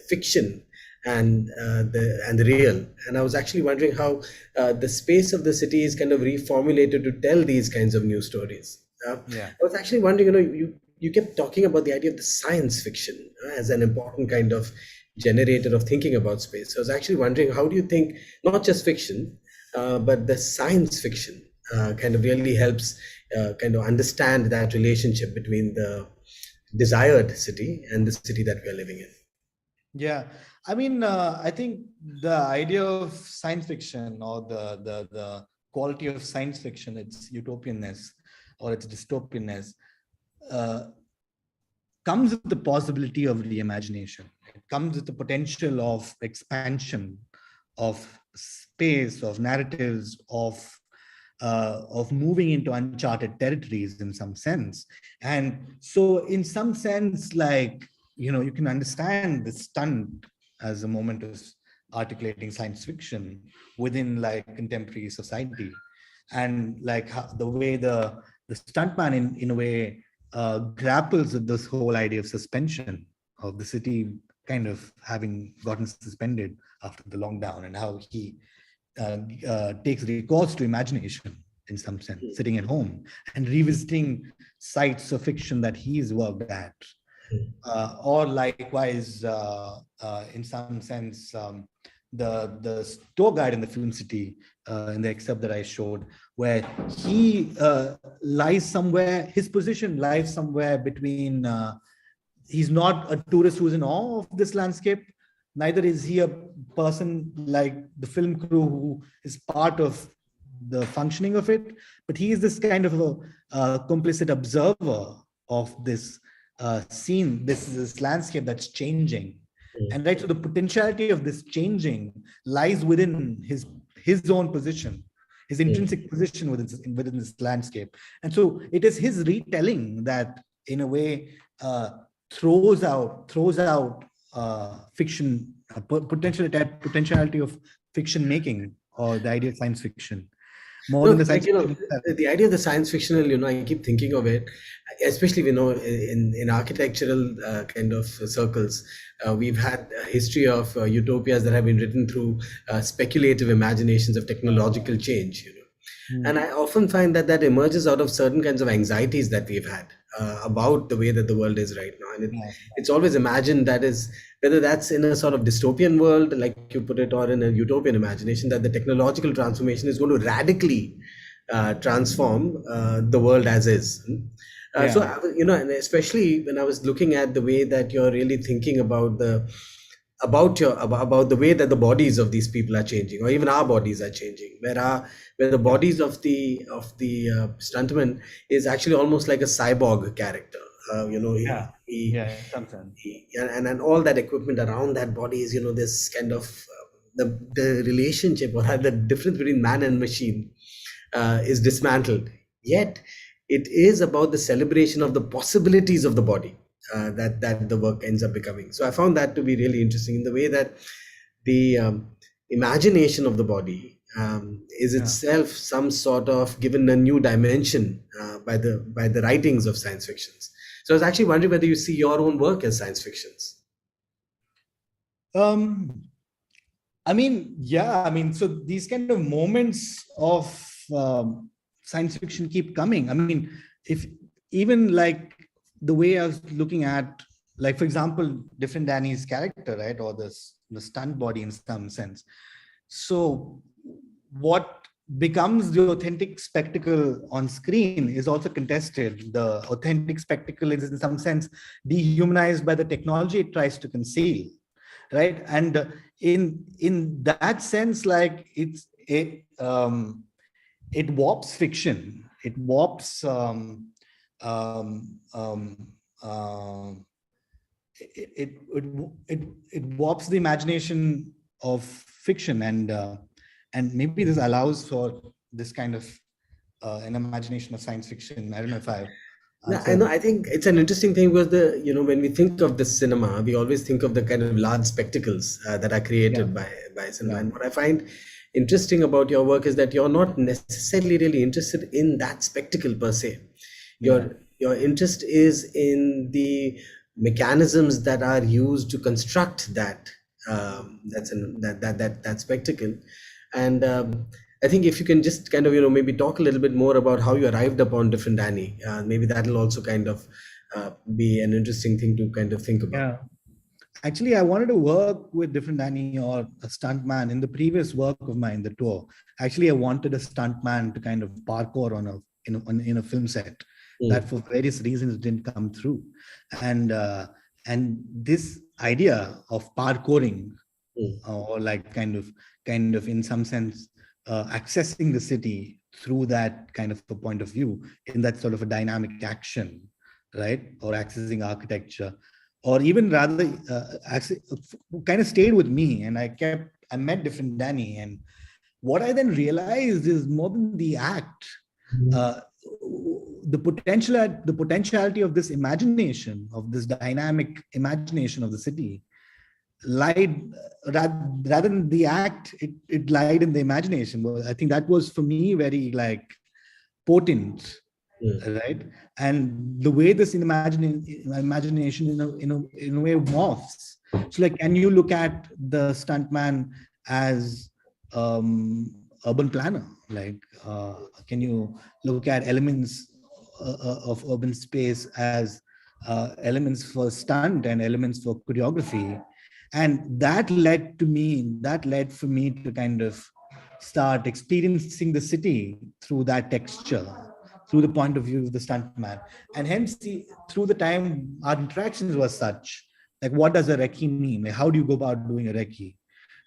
fiction and the real. And I was actually wondering how the space of the city is kind of reformulated to tell these kinds of new stories. I was actually wondering, you kept talking about the idea of the science fiction as an important kind of generator of thinking about space. So I was actually wondering, how do you think not just fiction, but the science fiction kind of really helps kind of understand that relationship between the desired city and the city that we are living in? Yeah, I mean, I think the idea of science fiction, or the quality of science fiction, its utopianness or its dystopianness, comes with the possibility of reimagination. It comes with the potential of expansion, of space, of narratives, of moving into uncharted territories in some sense. And so in some sense, like, you can understand the stunt as a moment of articulating science fiction within like contemporary society. And like how, the way the stuntman in a way grapples with this whole idea of suspension, of the city kind of having gotten suspended after the lockdown, and how he takes recourse to imagination in some sense, sitting at home and revisiting sites of fiction that he's worked at. Or likewise, in some sense, the tour guide in the film city, in the excerpt that I showed, where he lies somewhere, his position lies somewhere between, he's not a tourist who's in awe of this landscape, neither is he a person like the film crew who is part of the functioning of it, but he is this kind of a complicit observer of this scene, this landscape that's changing. And right, so the potentiality of this changing lies within his own position, his intrinsic position within this landscape. And so it is his retelling that, in a way, throws out fiction, potentiality of fiction making, or the idea of science fiction. More than the science fiction. The idea of the science fictional, I keep thinking of it, especially, in architectural kind of circles. We've had a history of utopias that have been written through speculative imaginations of technological change, And I often find that emerges out of certain kinds of anxieties that we've had about the way that the world is right now. And it's always imagined, that is, whether that's in a sort of dystopian world, like you put it, or in a utopian imagination, that the technological transformation is going to radically transform the world as is. So, and especially when I was looking at the way that you're really thinking about the way that the bodies of these people are changing, or even our bodies are changing, where the bodies of the stuntman is actually almost like a cyborg character. And all that equipment around that body is, this kind of the relationship, or the difference between man and machine is dismantled. Yet it is about the celebration of the possibilities of the body that the work ends up becoming. So I found that to be really interesting, in the way that the imagination of the body is itself some sort of given a new dimension by the writings of science fictions. So I was actually wondering whether you see your own work as science fictions. So these kind of moments of science fiction keep coming. I mean, if even like the way I was looking at, like, for example, different Danny's character, right, or the stunt body in some sense. So what becomes the authentic spectacle on screen is also contested. The authentic spectacle is in some sense dehumanized by the technology it tries to conceal, right? And in that sense, like, it warps fiction it warps um, um, uh, it warps the imagination of fiction, and maybe this allows for this kind of an imagination of science fiction. I don't know if I No, I know. I think it's an interesting thing because when we think of the cinema, we always think of the kind of large spectacles that are created by cinema. Yeah. And what I find interesting about your work is that you're not necessarily really interested in that spectacle per se. Your interest is in the mechanisms that are used to construct that that spectacle. And I think if you can just kind of maybe talk a little bit more about how you arrived upon Different Danny, maybe that'll also kind of be an interesting thing to kind of think about. Yeah. Actually, I wanted to work with Different Danny or a stuntman in the previous work of mine, the tour. Actually, I wanted a stuntman to kind of parkour in a film set. That for various reasons didn't come through. And this idea of parkouring, or like kind of in some sense accessing the city through that kind of a point of view, in that sort of a dynamic action, right? Or accessing architecture, or even rather kind of stayed with me. And I met Different Danny, and what I then realized is more than the act, the potentiality of this imagination, of this dynamic imagination of the city, lied rather than the act. It lied in the imagination. Well, I think that was for me very like potent, right? And the way this imagination in a way morphs. So like, can you look at the stuntman as urban planner? Like, can you look at elements of urban space as elements for stunt and elements for choreography? And that led for me to kind of start experiencing the city through that texture, through the point of view of the stuntman. And hence, through the time, our interactions were such, like, what does a recce mean? Like, how do you go about doing a recce,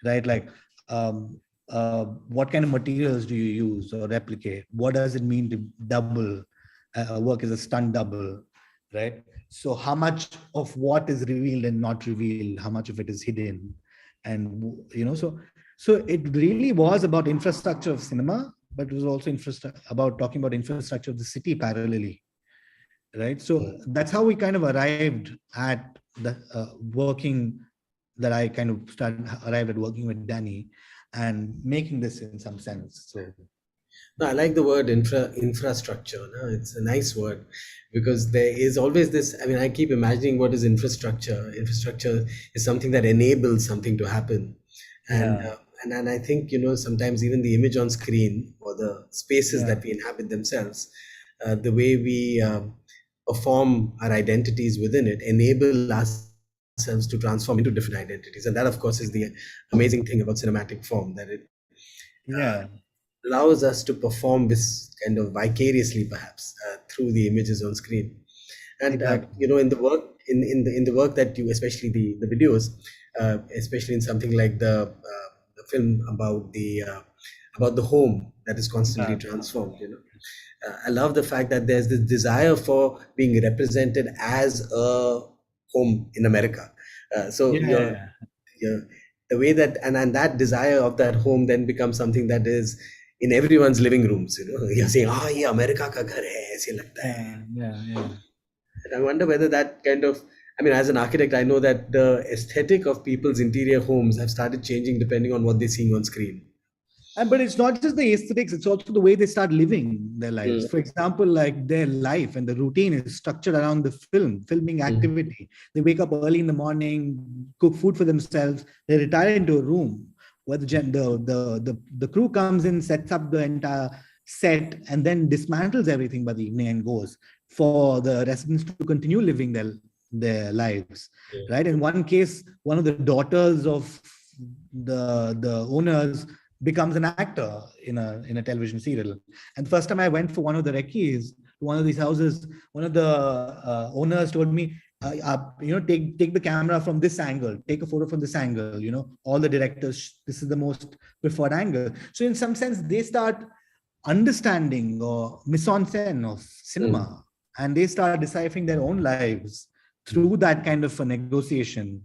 right? Like, what kind of materials do you use or replicate? What does it mean to double, work as a stunt double, right? So how much of what is revealed and not revealed, how much of it is hidden? And, so it really was about infrastructure of cinema, but it was also about talking about infrastructure of the city parallelly, right? So that's how we kind of arrived at the working, that I kind of arrived at working with Danny and making this in some sense. So no, I like the word infrastructure. No? It's a nice word, because there is always this, I mean, I keep imagining what is infrastructure. Infrastructure is something that enables something to happen. And I think, sometimes even the image on screen or the spaces that we inhabit themselves, the way we perform our identities within it, enable ourselves to transform into different identities. And that, of course, is the amazing thing about cinematic form, that it allows us to perform this kind of vicariously, perhaps, through the images on screen. And in the work, in the work that you, especially the videos, especially in something like the film about the home that is constantly transformed. I love the fact that there's this desire for being represented as a home in America. The way that and that desire of that home then becomes something that is in everyone's living rooms. You're saying, ye America ka ghar hai, aise lagta hai. And I wonder whether that kind of, I mean, as an architect, I know that the aesthetic of people's interior homes have started changing depending on what they're seeing on screen. But it's not just the aesthetics, it's also the way they start living their lives. For example, like their life and the routine is structured around the filming activity. They wake up early in the morning, cook food for themselves, they retire into a room where the crew comes in, sets up the entire set, and then dismantles everything by the evening and goes for the residents to continue living their lives, right? In one case, one of the daughters of the owners becomes an actor in a television serial. And the first time I went for one of the recce's to one of these houses, one of the owners told me, take the camera from this angle, take a photo from this angle, all the directors, this is the most preferred angle. So in some sense, they start understanding or mise-en-scène of cinema, and they start deciphering their own lives through that kind of a negotiation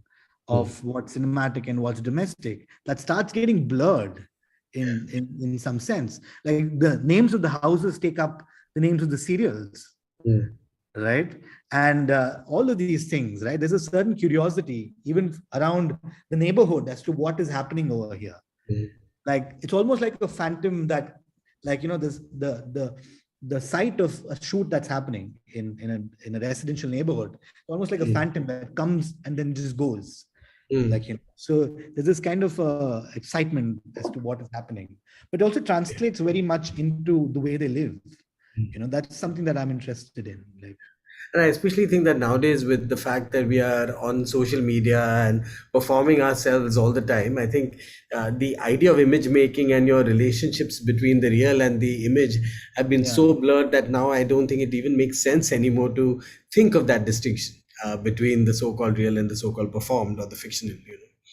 of what's cinematic and what's domestic, that starts getting blurred in some sense. Like the names of the houses take up the names of the serials, right? And all of these things, right? There's a certain curiosity even around the neighborhood as to what is happening over here. Like it's almost like a phantom that, like, you know, this the sight of a shoot that's happening in a residential neighborhood, almost like a phantom that comes and then just goes. Like, you know, so there's this kind of excitement as to what is happening, but also translates very much into the way they live. You know, that's something that I'm interested in. Like, and I especially think that nowadays, with the fact that we are on social media and performing ourselves all the time, I think the idea of image making and your relationships between the real and the image have been so blurred that now I don't think it even makes sense anymore to think of that distinction between the so-called real and the so-called performed or the fictional.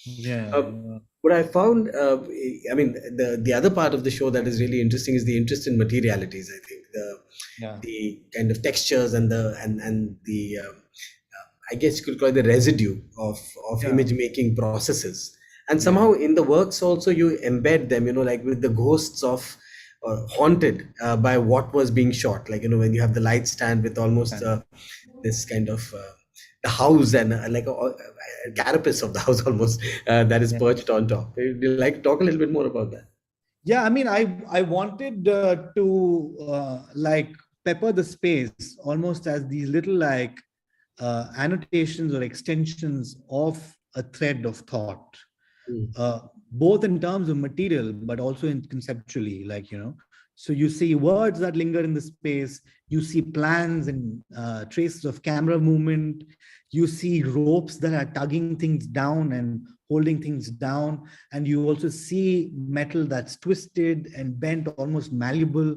You know? What I found, I mean, the other part of the show that is really interesting is the interest in materialities. I think the kind of textures and the I guess you could call it the residue of image making processes. And somehow in the works also you embed them, you know, like with the ghosts of haunted by what was being shot. Like, you know, when you have the light stand with almost this kind of the house and like a carapace of the house almost that is perched on top. Would you like to talk a little bit more about that? Yeah, I mean, I wanted to like pepper the space almost as these little like annotations or extensions of a thread of thought, both in terms of material, but also in conceptually, like, you know, so you see words that linger in the space, you see plans and traces of camera movement, you see ropes that are tugging things down and holding things down, and you also see metal that's twisted and bent, almost malleable,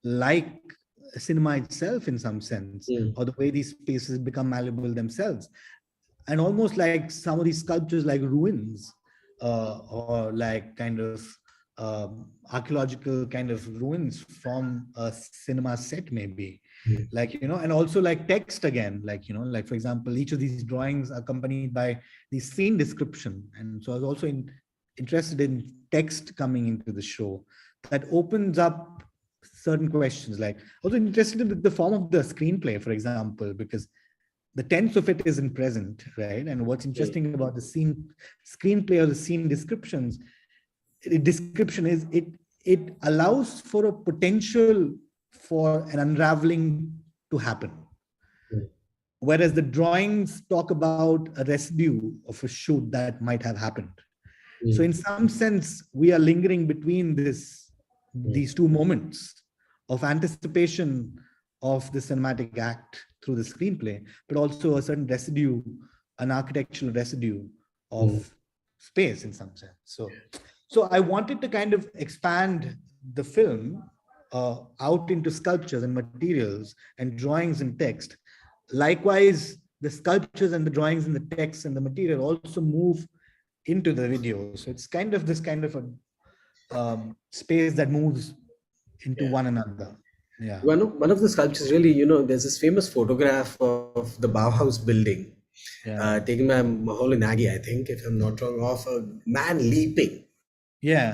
like cinema itself in some sense, or the way these spaces become malleable themselves. And almost like some of these sculptures like ruins, or like kind of archaeological kind of ruins from a cinema set maybe. Like, you know, and also like text again, like, you know, like for example, each of these drawings are accompanied by the scene description. And so I was also interested in text coming into the show that opens up certain questions. Like also interested in the form of the screenplay, for example, because the tense of it is in present, right? And what's interesting about the screenplay or the scene description is it allows for a potential for an unraveling to happen. Whereas the drawings talk about a residue of a shoot that might have happened. So in some sense, we are lingering between these two moments of anticipation of the cinematic act through the screenplay, but also a certain residue, an architectural residue of space in some sense. So I wanted to kind of expand the film out into sculptures and materials and drawings and text. Likewise, the sculptures and the drawings and the text and the material also move into the video. So it's kind of this kind of a space that moves into one another. Yeah. One of the sculptures really, you know, there's this famous photograph of the Bauhaus building taken by Maholi Nagy, I think, if I'm not wrong, of a man leaping. I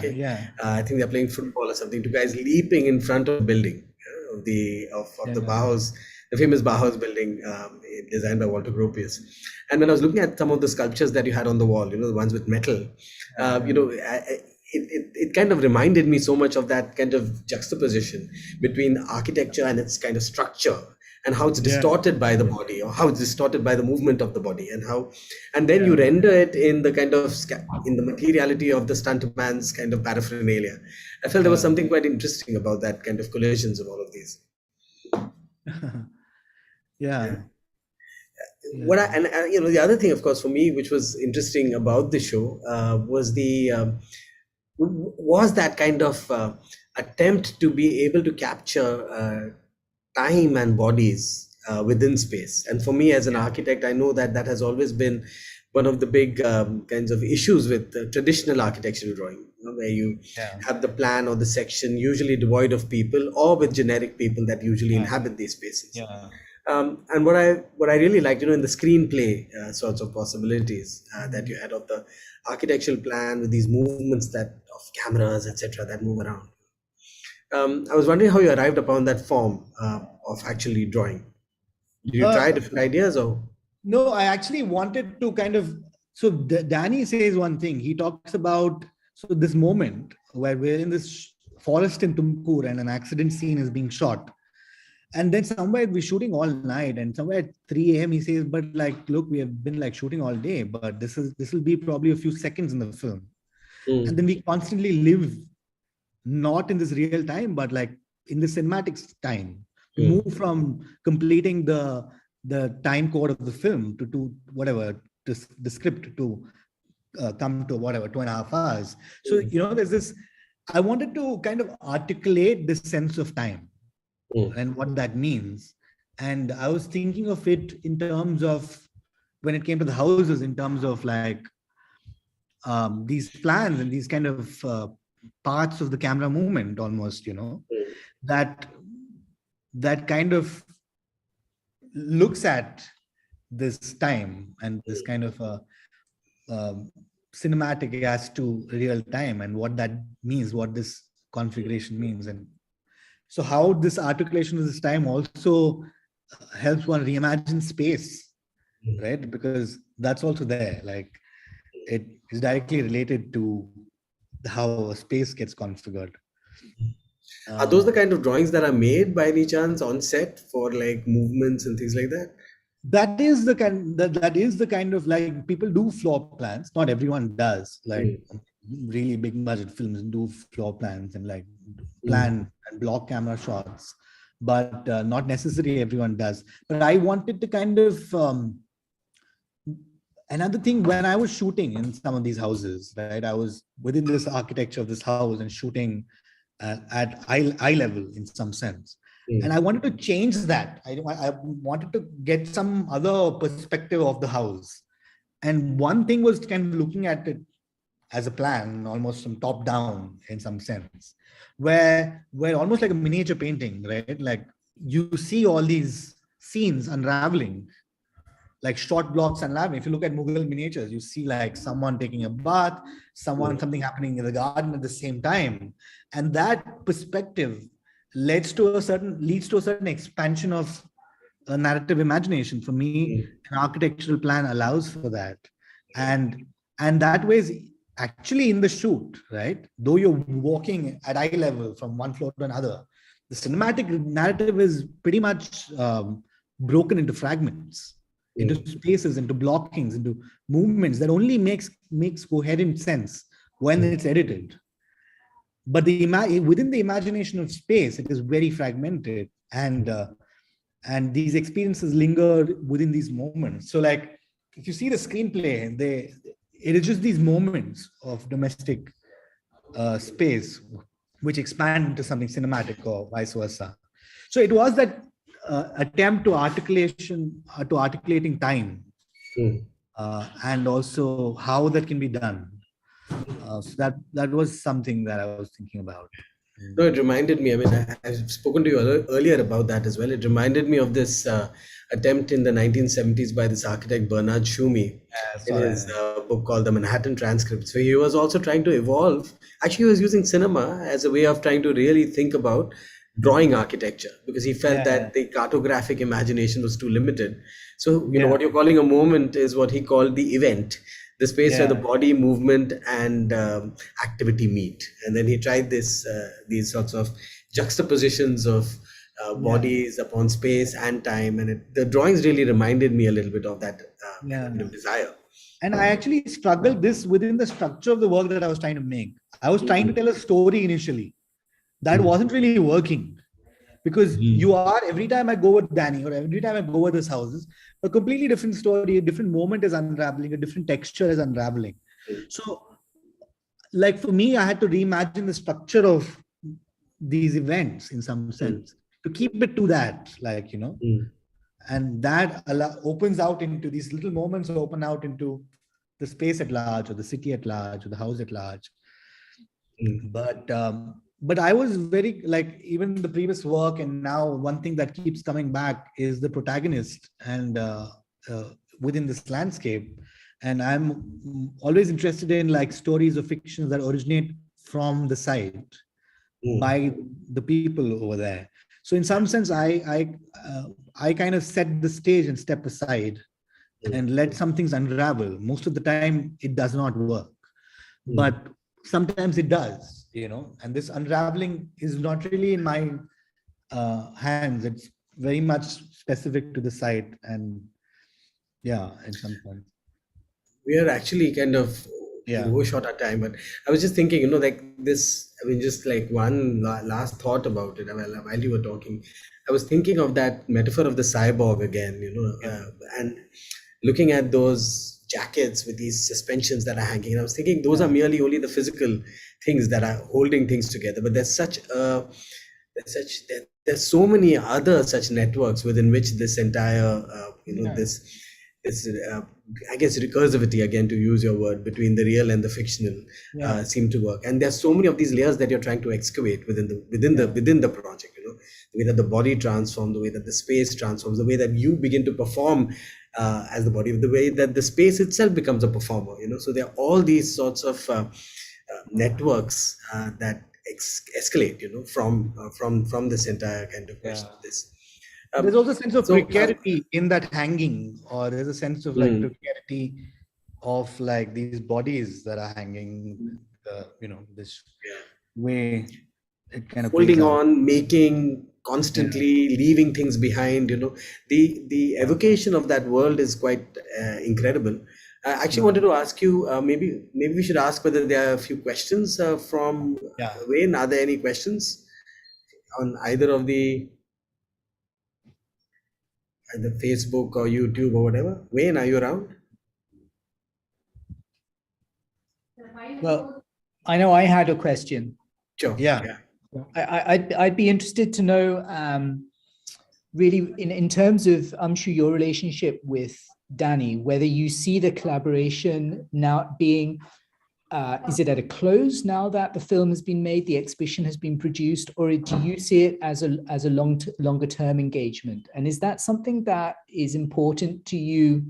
think they're playing football or something. Two guys leaping in front of the building of the Bauhaus, the famous Bauhaus building designed by Walter Gropius. And when I was looking at some of the sculptures that you had on the wall, you know, the ones with metal, you know, it kind of reminded me so much of that kind of juxtaposition between architecture and its kind of structure, and how it's distorted by the body, or how it's distorted by the movement of the body, and then you render it in the kind of in the materiality of the stuntman's kind of paraphernalia. I felt there was something quite interesting about that kind of collisions of all of these. What you know, the other thing, of course, for me, which was interesting about the show, was that kind of attempt to be able to capture time and bodies within space. And for me as an architect, I know that has always been one of the big kinds of issues with traditional architectural drawing. where you Yeah. have the plan or the section usually devoid of people or with generic people that usually inhabit these spaces. Yeah. And what I really liked, in the screenplay sorts of possibilities that you had of the architectural plan with these movements that of cameras, etc., that move around. I was wondering how you arrived upon that form of actually drawing. Did you try different ideas or? No, I actually wanted to kind of. So Danny says one thing. He talks about this moment where we're in this forest in Tumkur and an accident scene is being shot. And then somewhere we're shooting all night, and somewhere at 3 a.m. he says, "But look, we have been shooting all day, but this will be probably a few seconds in the film." And then we constantly live not in this real time, but in the cinematic time. We move from completing the time code of the film to whatever the script to come to whatever 2.5 hours. So there's this. I wanted to kind of articulate this sense of time and what that means. And I was thinking of it in terms of when it came to the houses, in terms of these plans and these kind of parts of the camera movement almost, that kind of looks at this time and this kind of cinematic as to real time and what that means, what this configuration means. And so how this articulation of this time also helps one reimagine space, right? Because that's also there. It is directly related to how a space gets configured. Are those the kind of drawings that are made by any chance on set for movements and things like that? That is the kind of people do floor plans. Not everyone does. Really big budget films do floor plans and plan and block camera shots, but not necessarily everyone does. But I wanted to kind of another thing, when I was shooting in some of these houses, right? I was within this architecture of this house and shooting at eye level in some sense. And I wanted to change that. I wanted to get some other perspective of the house. And one thing was kind of looking at it as a plan, almost from top down in some sense, where almost like a miniature painting, right? You see all these scenes unraveling, short blocks unraveling. If you look at Mughal miniatures, you see someone taking a bath, something happening in the garden at the same time. And that perspective leads to a certain expansion of a narrative imagination. For me, an architectural plan allows for that. And that way is actually in the shoot, right? Though you're walking at eye level from one floor to another, the cinematic narrative is pretty much broken into fragments, into spaces, into blockings, into movements that only makes coherent sense when it's edited. But within the imagination of space, it is very fragmented, and these experiences linger within these moments. So, if you see the screenplay, it is just these moments of domestic space which expand into something cinematic or vice versa. So it was that attempt to articulating time, and also how that can be done. So that was something that I was thinking about. No, it reminded me, I've spoken to you earlier about that as well. It reminded me of this attempt in the 1970s by this architect Bernard Shumee in his book called The Manhattan Transcripts, where he was also trying to evolve. Actually, he was using cinema as a way of trying to really think about drawing architecture, because he felt that the cartographic imagination was too limited. So, you know, what you're calling a moment is what he called the event, the space where the body, movement, and activity meet. And then he tried these sorts of juxtapositions of bodies upon space and time. And the drawings really reminded me a little bit of that kind of desire. And I actually struggled this within the structure of the work that I was trying to make. I was trying to tell a story initially that wasn't really working, because you are, every time I go with Danny or every time I go with his houses, a completely different story, a different moment is unraveling, a different texture is unraveling. So like for me, I had to reimagine the structure of these events in some sense to keep it to that, like, you know, and that opens out into these little moments, open out into the space at large, or the city at large, or the house at large. But I was very like, even the previous work and now one thing that keeps coming back is the protagonist and within this landscape. And I'm always interested in like stories or fictions that originate from the site by the people over there. So in some sense, I kind of set the stage and step aside and let some things unravel. Most of the time, it does not work, but sometimes it does, you know. And this unraveling is not really in my hands. It's very much specific to the site, and yeah, at some point. We are actually kind of overshot our time, but I was just thinking, you know, like this, I mean, just like one last thought about it while you were talking. I was thinking of that metaphor of the cyborg again, you know, and looking at those jackets with these suspensions that are hanging. And I was thinking those are merely only the physical things that are holding things together, but there's there's so many other such networks within which this entire, this I guess recursivity, again to use your word, between the real and the fictional seem to work. And there's so many of these layers that you're trying to excavate within the project, you know, the way that the body transforms, the way that the space transforms, the way that you begin to perform as the body, the way that the space itself becomes a performer, you know. So there are all these sorts of networks that escalate, you know, from this entire kind of question of this. There's also a sense of precarity in that hanging, or there's a sense of like precarity of like these bodies that are hanging, you know, this way it kind of holding on, making, constantly leaving things behind, you know. The evocation of that world is quite incredible. I actually wanted to ask you, maybe we should ask whether there are a few questions from Wayne. Are there any questions on either of the Facebook or YouTube or whatever? Wayne, are you around? Well, I know I had a question. Sure. Yeah. I'd be interested to know, really, in terms of Amshu, your relationship with Danny, whether you see the collaboration now being, is it at a close now that the film has been made, the exhibition has been produced, or do you see it as a longer term engagement? And is that something that is important to you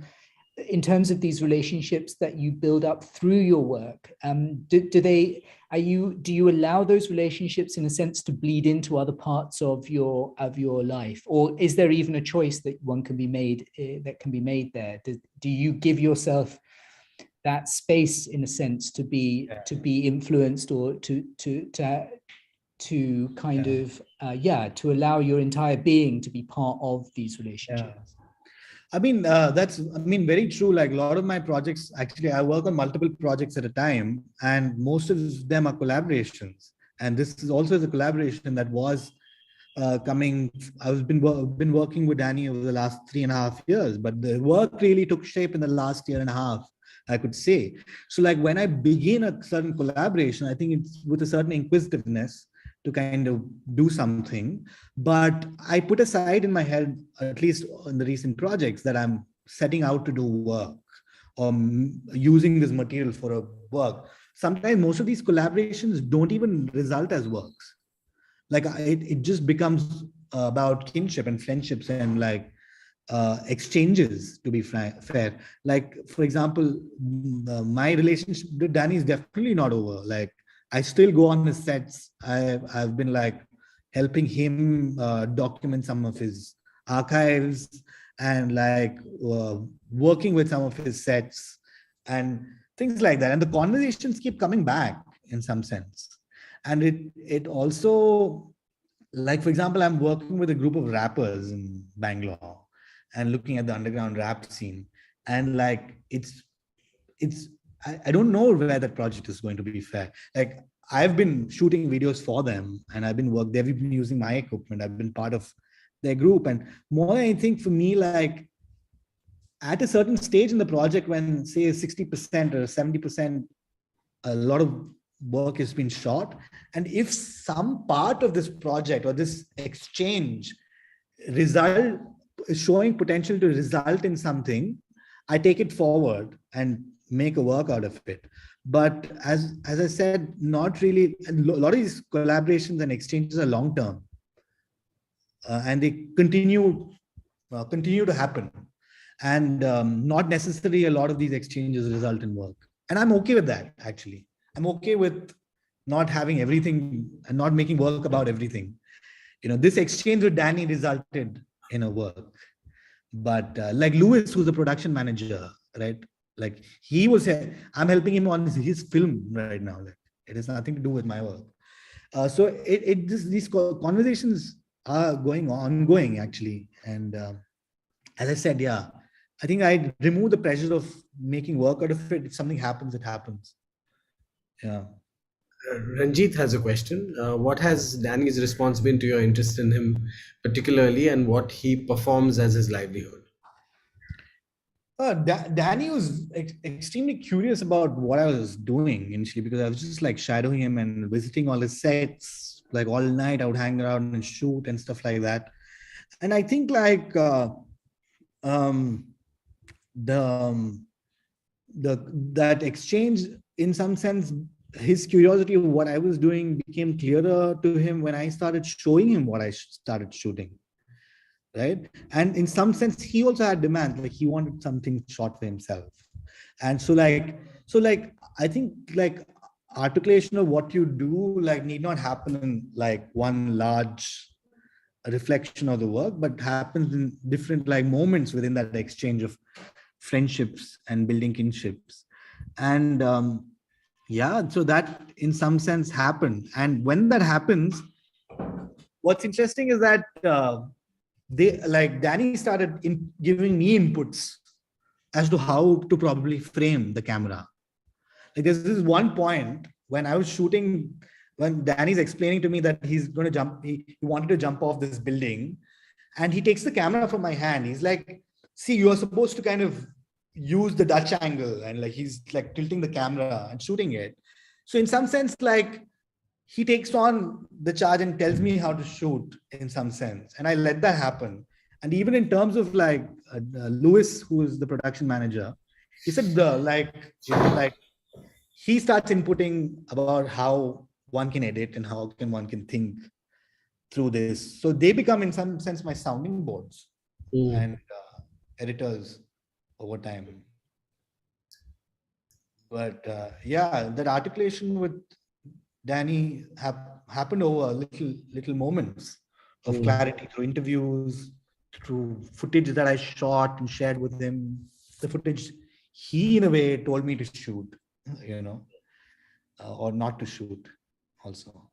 in terms of these relationships that you build up through your work? Do you allow those relationships in a sense to bleed into other parts of your life, or is there even a choice that one can be made there? Do you give yourself that space in a sense to be influenced, or to kind of to allow your entire being to be part of these relationships? I mean, that's very true. Like a lot of my projects, actually, I work on multiple projects at a time, and most of them are collaborations. And this is also the collaboration that was coming. I've been working with Danny over the last 3.5 years, but the work really took shape in the last 1.5 years, I could say. So like when I begin a certain collaboration, I think it's with a certain inquisitiveness to kind of do something, but I put aside in my head, at least in the recent projects, that I'm setting out to do work or using this material for a work. Sometimes most of these collaborations don't even result as works. Like it just becomes about kinship and friendships and like exchanges, to be fair. Like, for example, my relationship with Danny is definitely not over. Like, I still go on his sets. I've been like helping him document some of his archives and like working with some of his sets and things like that. And the conversations keep coming back in some sense. And it also, like, for example, I'm working with a group of rappers in Bangalore and looking at the underground rap scene. And like, I don't know where that project is going to be fair. Like, I've been shooting videos for them and they've been using my equipment. I've been part of their group. And more than anything for me, like at a certain stage in the project when say 60% or 70%, a lot of work has been shot. And if some part of this project or this exchange is showing potential to result in something, I take it forward and make a work out of it. But as I said, not really. A lot of these collaborations and exchanges are long term, and they continue to happen. And not necessarily a lot of these exchanges result in work. And I'm okay with that, actually. I'm okay with not having everything and not making work about everything. This exchange with Danny resulted in a work. But like Lewis, who's the production manager, right? Like he was, I'm helping him on his film right now. Like it has nothing to do with my work. So these conversations are ongoing actually. And as I said, yeah, I think I remove the pressure of making work out of it. If something happens, it happens. Yeah. Ranjit has a question. What has Danny's response been to your interest in him particularly, and what he performs as his livelihood? Danny was extremely curious about what I was doing initially, because I was just like shadowing him and visiting all his sets. Like all night I would hang around and shoot and stuff like that. And I think like that exchange, in some sense, his curiosity of what I was doing became clearer to him when I started showing him what I started shooting, right? And in some sense, he also had demands, like he wanted something shot for himself. And so I think like articulation of what you do like need not happen in like one large reflection of the work, but happens in different like moments within that exchange of friendships and building kinships. And yeah, so that in some sense happened. And when that happens, what's interesting is that Danny started giving me inputs as to how to probably frame the camera. Like there's this one point when I was shooting, when Danny's explaining to me that he's going to jump, he wanted to jump off this building, and he takes the camera from my hand. He's like, see, you're supposed to kind of use the Dutch angle, and like he's like tilting the camera and shooting it. So in some sense, like he takes on the charge and tells me how to shoot in some sense, and I let that happen. And even in terms of like Lewis, who is the production manager, he said he starts inputting about how one can edit and how one can think through this. So they become in some sense my sounding boards and editors over time. But yeah, that articulation with Danny happened over little moments of clarity through interviews, through footage that I shot and shared with him, the footage he in a way told me to shoot, or not to shoot also.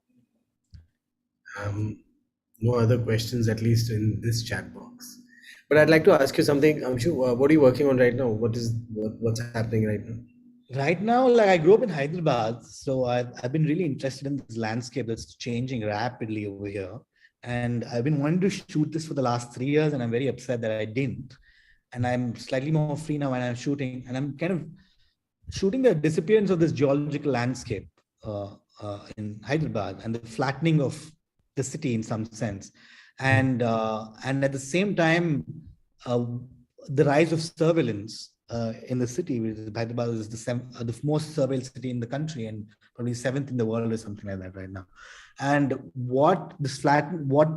No other questions, at least in this chat box. But I'd like to ask you something, Amshu. What are you working on right now? What's happening right now? Right now, like I grew up in Hyderabad, so I've been really interested in this landscape that's changing rapidly over here. And I've been wanting to shoot this for the last 3 years, and I'm very upset that I didn't. And I'm slightly more free now when I'm shooting, and I'm kind of shooting the disappearance of this geological landscape in Hyderabad and the flattening of the city in some sense. And at the same time, the rise of surveillance in the city. Hyderabad is the most surveilled city in the country, and probably 7th in the world or something like that right now. And what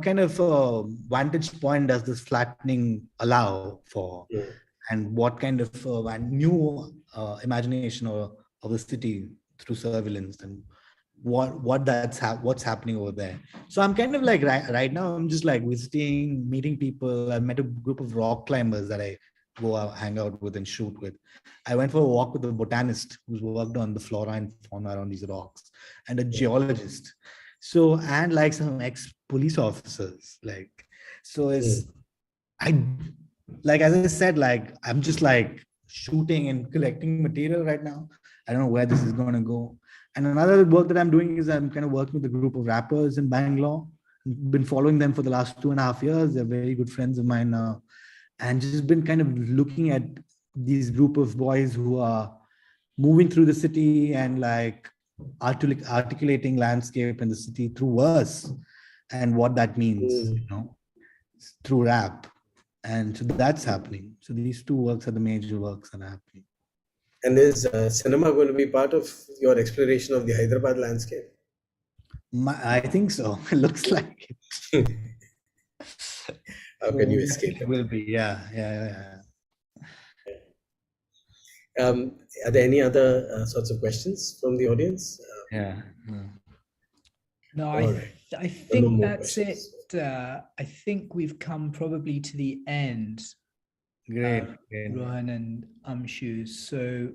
kind of vantage point does this flattening allow for? Yeah. And what kind of new imagination of the city through surveillance, and what's happening over there. So I'm kind of like right now I'm just like visiting, meeting people. I met a group of rock climbers that I go out, hang out with and shoot with. I went for a walk with a botanist who's worked on the flora and fauna around these rocks, and a geologist. So, and like some ex-police officers, like, so it's, as I said, like, I'm just like shooting and collecting material right now. I don't know where this is going to go. And another work that I'm doing is I'm kind of working with a group of rappers in Bangalore. I've been following them for the last 2.5 years. They're very good friends of mine now. And just been kind of looking at these group of boys who are moving through the city and like articulating landscape in the city through verse and what that means, through rap. And so that's happening. So these two works are the major works that are happening. And is cinema going to be part of your exploration of the Hyderabad landscape? I think so. It looks like it. How can you escape It it? will be, yeah. Are there any other sorts of questions from the audience? Yeah. No, All right. I No think more that's questions. it. I think we've come probably to the end, Great. Rohan and Amshu. So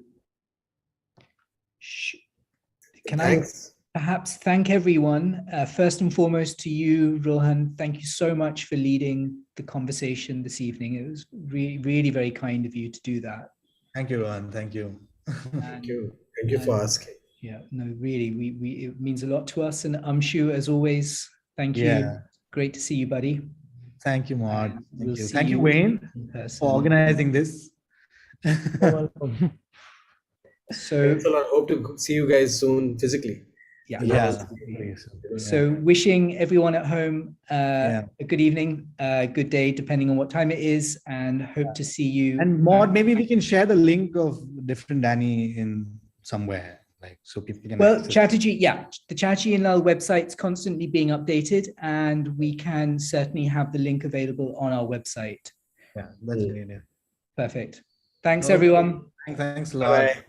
can Thanks. I perhaps thank everyone? First and foremost to you, Rohan, thank you so much for leading the conversation this evening. It was really very kind of you to do that. Thank you, Rohan. Thank you. Thank you. Thank you for asking. Yeah, no, really, it means a lot to us. And Amshu, as always, thank you. Yeah. Great to see you, buddy. Thank you, Maud. And Thank we'll you. see Thank you, you Wayne, in person. for organizing this. welcome. So, Thanks a lot. Hope to see you guys soon physically. yeah. So wishing everyone at home a good evening, good day, depending on what time it is, and hope to see you. And Maud, maybe we can share the link of different Danny in somewhere, like so people can. Well, access. Chatterjee, yeah, the Chatterjee and Lal website's constantly being updated, and we can certainly have the link available on our website. Yeah, that's great. Perfect. Thanks, Okay. everyone. Thanks a lot. Bye.